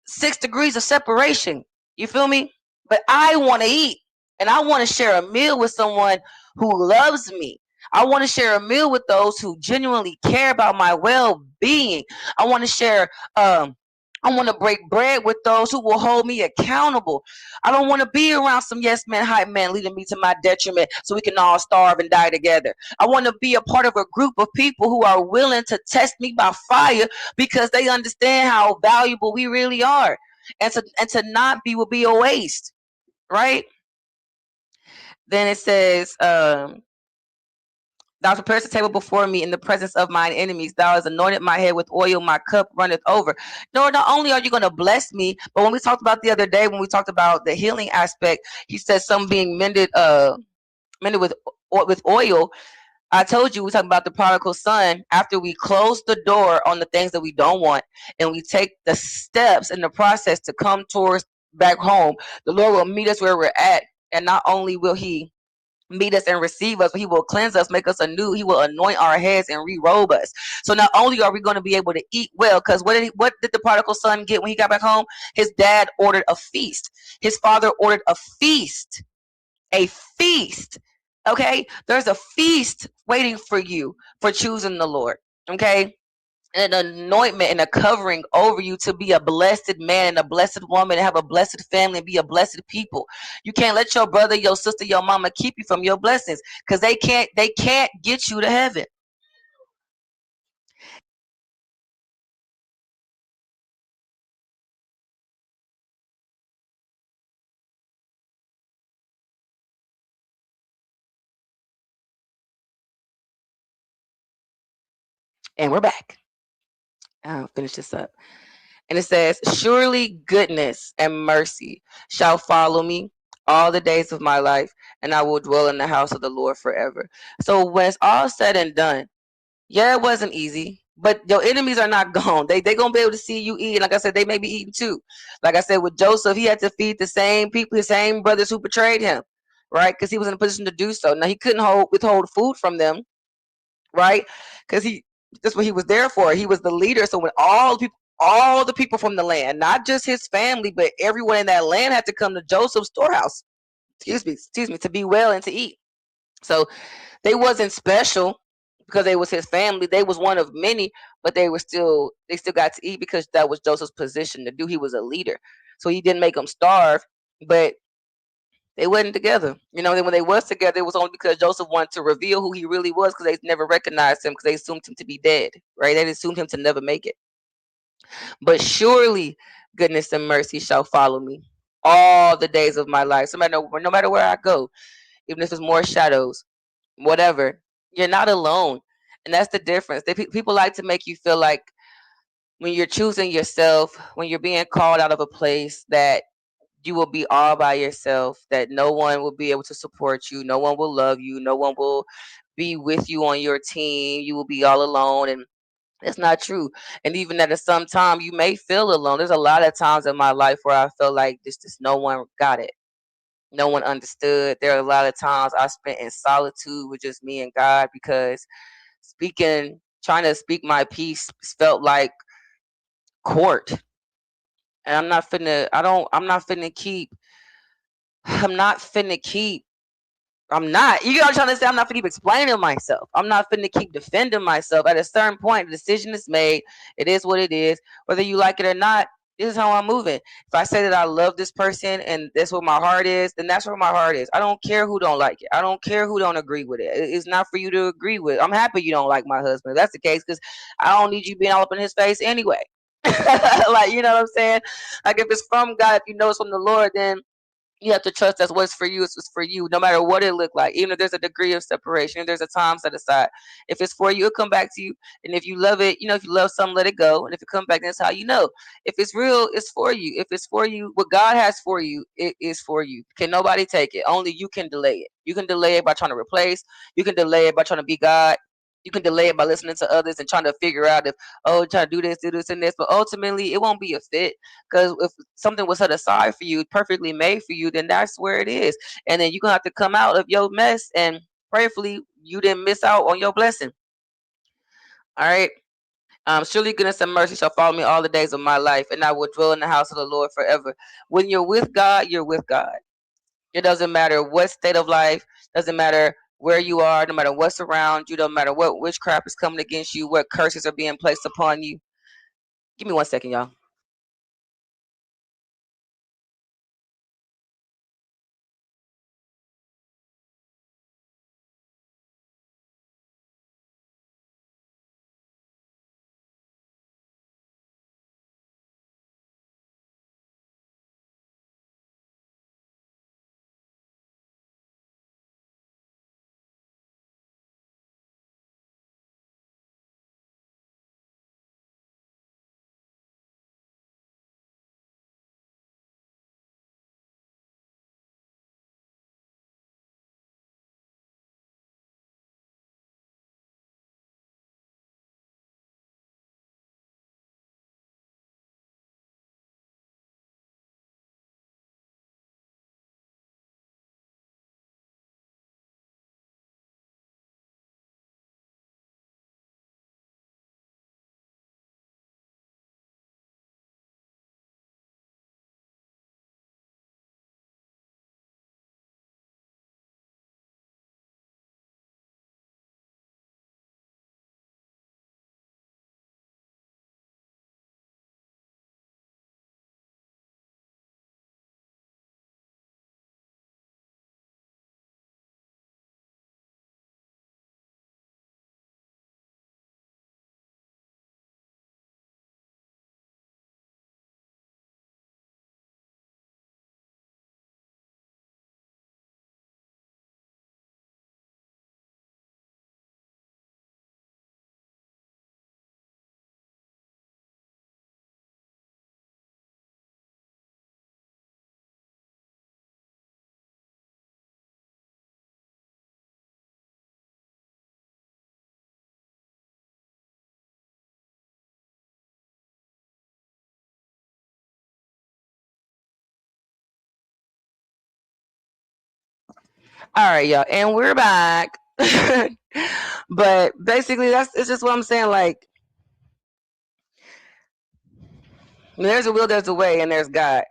6 degrees of separation. You feel me? But I want to eat and I want to share a meal with someone who loves me. I want to share a meal with those who genuinely care about my well being. I want to share, I want to break bread with those who will hold me accountable. I don't want to be around some yes man, hype man leading me to my detriment so we can all starve and die together. I want to be a part of a group of people who are willing to test me by fire because they understand how valuable we really are. And to not be will be a waste, right? Then it says, thou preparest the table before me in the presence of mine enemies. Thou hast anointed my head with oil, my cup runneth over. No, not only are you going to bless me, but when we talked about the other day, when we talked about the healing aspect, he said some being mended with oil. I told you we talking about the prodigal son. After we close the door on the things that we don't want, and we take the steps in the process to come towards back home, the Lord will meet us where we're at, and not only will He meet us and receive us, but He will cleanse us, make us anew. He will anoint our heads and re-robe us. So not only are we going to be able to eat well, because what did the prodigal son get when he got back home? His dad ordered a feast. His father ordered a feast. A feast. Okay? There's a feast waiting for you for choosing the Lord. Okay? And an anointment and a covering over you to be a blessed man and a blessed woman and have a blessed family and be a blessed people. You can't let your brother, your sister, your mama keep you from your blessings because they can't get you to heaven. And we're back. I'll finish this up. And it says, surely goodness and mercy shall follow me all the days of my life, and I will dwell in the house of the Lord forever. So when it's all said and done, yeah, it wasn't easy, but your enemies are not gone. They gonna be able to see you eat. Like I said, they may be eating too. Like I said, with Joseph, he had to feed the same people, his same brothers who betrayed him, right? Because he was in a position to do so. Now he couldn't withhold food from them, right? Because that's what he was there for. He was the leader. So when all the people from the land, not just his family, but everyone in that land had to come to Joseph's storehouse. Excuse me, to be well and to eat. So they wasn't special because they was his family. They was one of many, but they still got to eat because that was Joseph's position to do. He was a leader, so he didn't make them starve, but they wasn't together. Then when they was together, it was only because Joseph wanted to reveal who he really was because they never recognized him because they assumed him to be dead, right? They assumed him to never make it. But surely goodness and mercy shall follow me all the days of my life. So no matter where I go, even if it's more shadows, whatever, you're not alone. And that's the difference. People like to make you feel like when you're choosing yourself, when you're being called out of a place that you will be all by yourself, that no one will be able to support you, no one will love you, no one will be with you on your team, you will be all alone. And it's not true. And even at some time you may feel alone. There's a lot of times in my life where I feel like this just no one got it. No one understood. There are a lot of times I spent in solitude with just me and God, because trying to speak my piece felt like court. And I'm not finna keep, I'm not finna keep I'm not. You know what I'm trying to say? I'm not finna keep explaining myself. I'm not finna keep defending myself. At a certain point, the decision is made. It is what it is. Whether you like it or not, this is how I'm moving. If I say that I love this person and that's what my heart is, then that's where my heart is. I don't care who don't like it. I don't care who don't agree with it. It's not for you to agree with. I'm happy you don't like my husband. If that's the case, because I don't need you being all up in his face anyway. Like, you know what I'm saying? Like, if it's from God, if you know it's from the Lord, then you have to trust that what's for you is what's for you, no matter what it look like. Even if there's a degree of separation, if there's a time set aside, if it's for you, it'll come back to you. And if you love it, if you love something, let it go. And if it comes back, that's how you know. If it's real, it's for you. If it's for you, what God has for you, it is for you. Can nobody take it? Only you can delay it. You can delay it by trying to replace. You can delay it by trying to be God. You can delay it by listening to others and trying to figure out if, oh, try to do this and this. But ultimately, it won't be a fit, because if something was set aside for you, perfectly made for you, then that's where it is. And then you're going to have to come out of your mess, and prayerfully, you didn't miss out on your blessing. All right. Surely goodness and mercy shall follow me all the days of my life, and I will dwell in the house of the Lord forever. When you're with God, you're with God. It doesn't matter what state of life, doesn't matter where you are, no matter what's around you, no matter what witchcraft is coming against you, what curses are being placed upon you. Give me 1 second, y'all. All right, y'all, and we're back. But basically, it's just what I'm saying. Like, there's a will, there's a way, and there's God,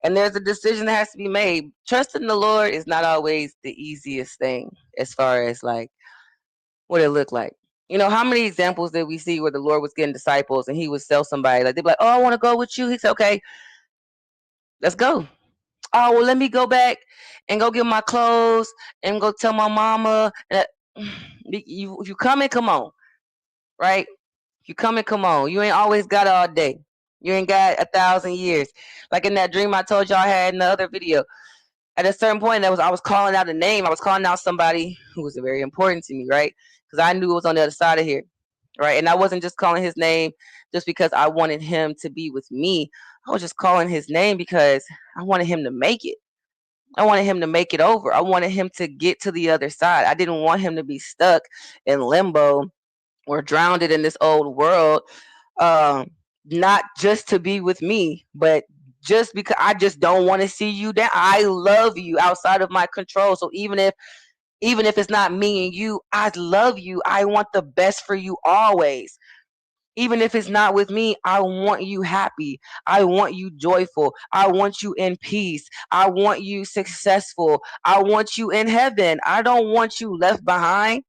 and there's a decision that has to be made. Trusting the Lord is not always the easiest thing, as far as like what it looked like. How many examples did we see where the Lord was getting disciples and He would tell somebody, like, they'd be like, "Oh, I want to go with you." He said, "Okay, let's go." Oh, well, let me go back and go get my clothes and go tell my mama. You coming? Come on, right? You coming? Come on. You ain't always got all day. You ain't got 1,000 years. Like in that dream I told y'all I had in the other video. At a certain point, I was calling out a name. I was calling out somebody who was very important to me, right? Because I knew it was on the other side of here, right? And I wasn't just calling his name just because I wanted him to be with me. I was just calling his name because I wanted him to make it. I wanted him to make it over. I wanted him to get to the other side. I didn't want him to be stuck in limbo or drowned in this old world. Um, Not just to be with me, but just because I just don't want to see you down. I love you outside of my control. So even if it's not me and you, I love you. I want the best for you always. Even if it's not with me, I want you happy. I want you joyful. I want you in peace. I want you successful. I want you in heaven. I don't want you left behind.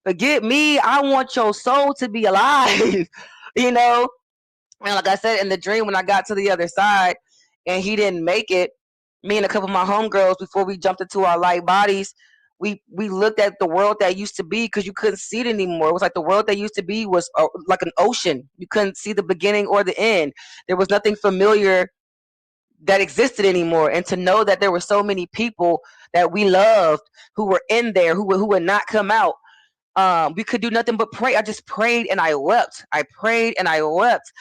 Forget me. I want your soul to be alive. you know? And like I said in the dream, when I got to the other side and he didn't make it, me and a couple of my homegirls, before we jumped into our light bodies, we looked at the world that used to be, because you couldn't see it anymore. It was like the world that used to be was like an ocean. You couldn't see the beginning or the end. There was nothing familiar that existed anymore. And to know that there were so many people that we loved who were in there, who would not come out, we could do nothing but pray. I just prayed and I wept. I prayed and I wept.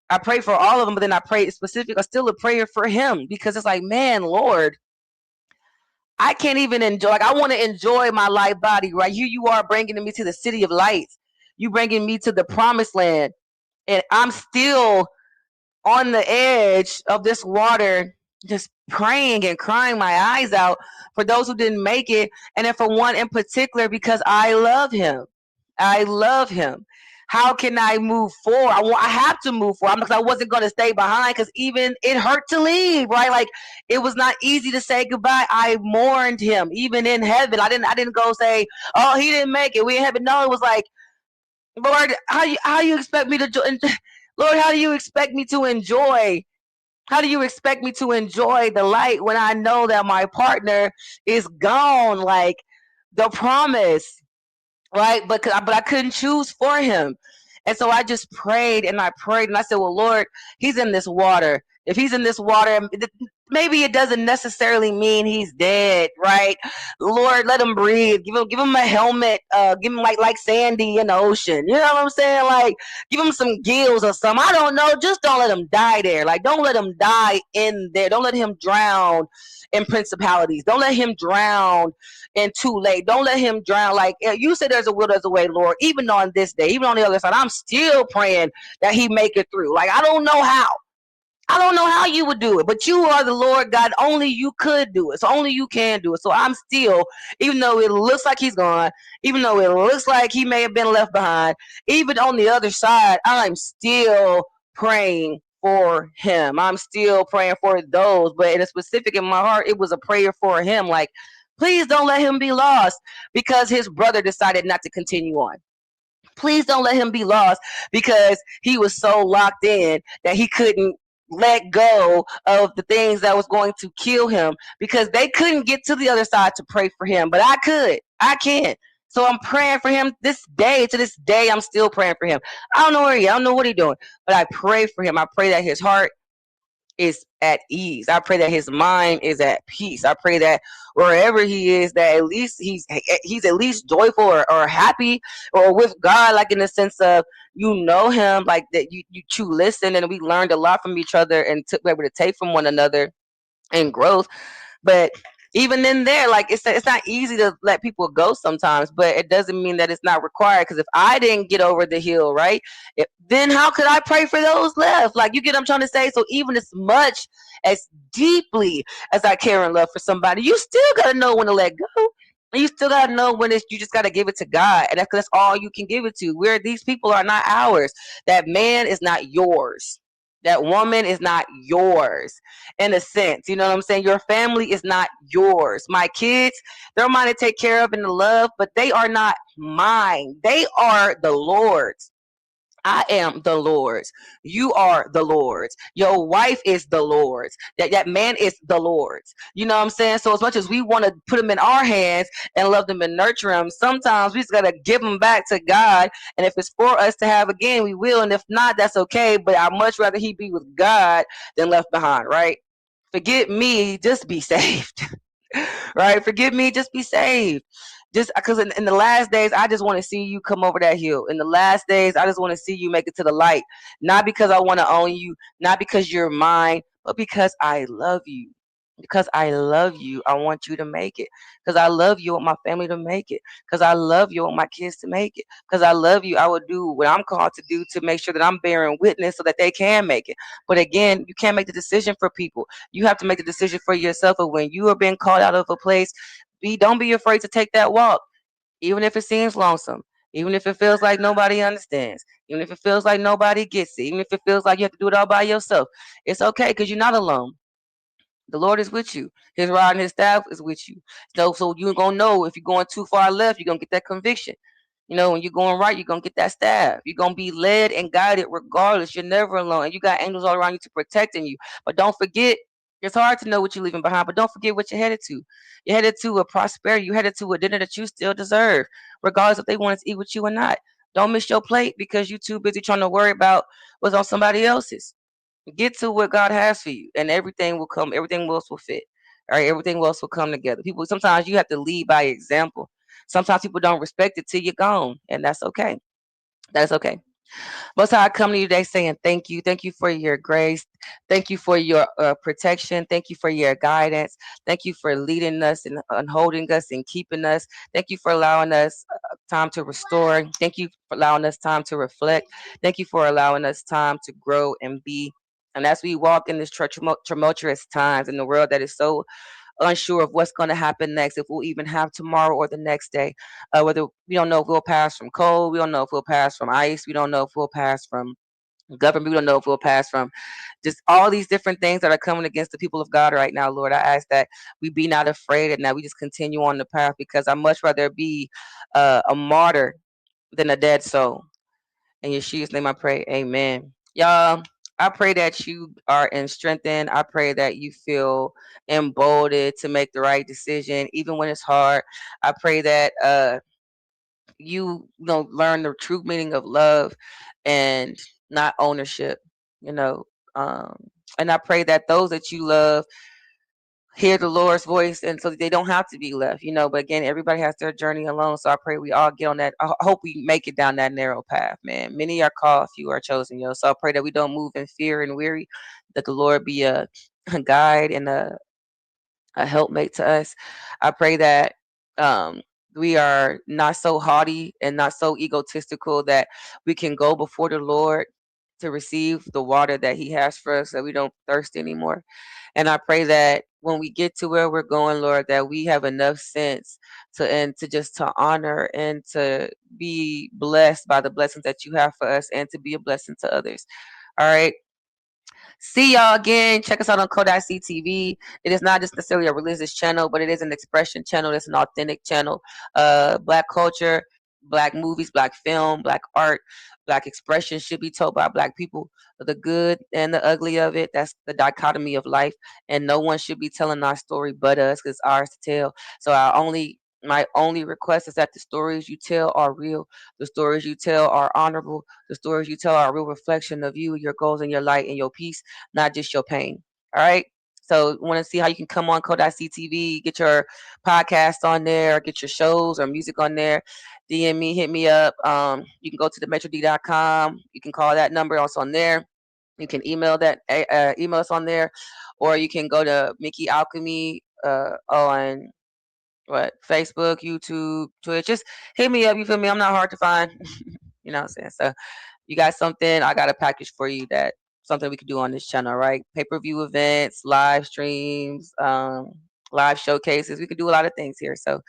I prayed for all of them, but then I prayed specific, still a prayer for him, because it's like, man, Lord, I can't even enjoy. Like, I want to enjoy my life body. Right here, you are bringing me to the city of lights. You bringing me to the promised land, and I'm still on the edge of this water, just praying and crying my eyes out for those who didn't make it, and then for one in particular, because I love him. I love him. How can I move forward? I have to move forward, because I wasn't going to stay behind, because even it hurt to leave, right? Like, it was not easy to say goodbye. I mourned him, even in heaven. I didn't go say, oh, he didn't make it, we in heaven. No, it was like, Lord, how you expect me to Lord, how do you expect me to enjoy? How do you expect me to enjoy the light when I know that my partner is gone? Like, the promise, right? But I couldn't choose for him. And so I just prayed and I prayed and I said, well, Lord, he's in this water. If he's in this water, maybe it doesn't necessarily mean he's dead, right? Lord, let him breathe. Give him a helmet. Give him like Sandy in the ocean. You know what I'm saying? Like, give him some gills or something. I don't know. Just don't let him die there. Like, don't let him die in there. Don't let him drown in principalities. Don't let him drown and too late. Don't let him drown. Like, you said, there's a will, there's a way, Lord. Even on this day, even on the other side, I'm still praying that he make it through. Like, I don't know how. I don't know how you would do it, but you are the Lord God. Only you could do it. So only you can do it. So I'm still, even though it looks like he's gone, even though it looks like he may have been left behind, even on the other side, I'm still praying for him. I'm still praying for those, but in a specific, in my heart, it was a prayer for him. Like, please don't let him be lost because his brother decided not to continue on. Please don't let him be lost because he was so locked in that he couldn't let go of the things that was going to kill him, because they couldn't get to the other side to pray for him, but I could. I can. So I'm praying for him this day. To this day, I'm still praying for him. I don't know where he is. I don't know what he's doing, but I pray for him. I pray that his heart is at ease. I pray that his mind is at peace. I pray that wherever he is, that at least he's at least joyful or happy or with God, like in the sense of, you know, him, like that you listen, and we learned a lot from each other and took able to take from one another and growth. But even in there, like, it's not easy to let people go sometimes, but it doesn't mean that it's not required. Because if I didn't get over the hill, right, then how could I pray for those left? Like, you get what I'm trying to say? So even as much, as deeply as I care and love for somebody, you still gotta know when to let go. You still gotta know when you just gotta give it to God, and that's all you can give it to. Where these people are not ours. That man is not yours. That woman is not yours, in a sense. You know what I'm saying? Your family is not yours. My kids, they're mine to take care of and to love, but they are not mine. They are the Lord's. I am the Lord's. You are the Lord's. Your wife is the Lord's. That man is the Lord's. You know what I'm saying? So as much as we want to put them in our hands and love them and nurture them, sometimes we just got to give them back to God. And if it's for us to have again, we will. And if not, that's okay. But I'd much rather he be with God than left behind, right? Forget me, just be saved. Right? Forgive me, just be saved. Just because in the last days, I just want to see you come over that hill. In the last days, I just want to see you make it to the light. Not because I want to own you, not because you're mine, but because I love you. Because I love you, I want you to make it. Because I love you, I want my family to make it. Because I love you, I want my kids to make it. Because I love you, I will do what I'm called to do to make sure that I'm bearing witness so that they can make it. But again, you can't make the decision for people. You have to make the decision for yourself. And when you are being called out of a place, don't be afraid to take that walk, even if it seems lonesome, even if it feels like nobody understands, even if it feels like nobody gets it, even if it feels like you have to do it all by yourself. It's okay because you're not alone. The Lord is with you. His rod and his staff is with you. So you're gonna know if you're going too far left, you're gonna get that conviction. When you're going right, you're gonna get that staff. You're gonna be led and guided regardless. You're never alone. And you got angels all around you to protecting you. But don't forget, it's hard to know what you're leaving behind, but don't forget what you're headed to. You're headed to a prosperity, you're headed to a dinner that you still deserve, regardless if they want to eat with you or not. Don't miss your plate because you're too busy trying to worry about what's on somebody else's. Get to what God has for you, and everything will come. Everything else will fit. All right, everything else will come together. People, sometimes you have to lead by example. Sometimes people don't respect it till you're gone, and that's okay. That's okay. Most High, I come to you today saying thank you. Thank you for your grace. Thank you for your protection. Thank you for your guidance. Thank you for leading us and holding us and keeping us. Thank you for allowing us time to restore. Thank you for allowing us time to reflect. Thank you for allowing us time to grow and be. And as we walk in this tumultuous times in the world that is so unsure of what's going to happen next, if we'll even have tomorrow or the next day. Whether we don't know if we'll pass from cold, we don't know if we'll pass from ice, we don't know if we'll pass from government, we don't know if we'll pass from just all these different things that are coming against the people of God right now. Lord, I ask that we be not afraid and that we just continue on the path because I much rather be a martyr than a dead soul. In Yeshua's name I pray. Amen. Y'all, I pray that you are in strengthened. I pray that you feel emboldened to make the right decision, even when it's hard. I pray that you learn the true meaning of love and not ownership, you know. Um, and I pray that those that you love hear the Lord's voice, and so that they don't have to be left. But again, everybody has their journey alone. So I pray we all get on that. I hope we make it down that narrow path, man. Many are called, few are chosen. So I pray that we don't move in fear and weary, that the Lord be a guide and a helpmate to us. I pray that um, we are not so haughty and not so egotistical that we can go before the Lord to receive the water that He has for us, that we don't thirst anymore. And I pray that when we get to where we're going, Lord, that we have enough sense to just to honor and to be blessed by the blessings that you have for us and to be a blessing to others. All right. See y'all again. Check us out on Code.CTV. It is not just necessarily a religious channel, but it is an expression channel. It's an authentic channel. Black culture, black movies, black film, black art, black expression should be told by black people. The good and the ugly of it. That's the dichotomy of life. And no one should be telling our story but us, because it's ours to tell. So my only request is that the stories you tell are real. The stories you tell are honorable. The stories you tell are a real reflection of you, your goals, and your light and your peace, not just your pain. All right. So, want to see how you can come on Code.CTV, get your podcast on there, get your shows or music on there. DM me, hit me up. You can go to themetro.com. You can call that number also on there. You can email us on there, or you can go to Mickie Alchemy on Facebook, YouTube, Twitch. Just hit me up. You feel me? I'm not hard to find. You know what I'm saying? So you got something, I got a package for you, that something we could do on this channel, right? Pay-per-view events, live streams, live showcases. We could do a lot of things here. So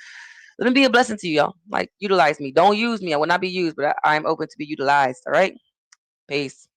let me be a blessing to you, y'all. Like, utilize me. Don't use me. I will not be used, but I'm open to be utilized. All right. Peace.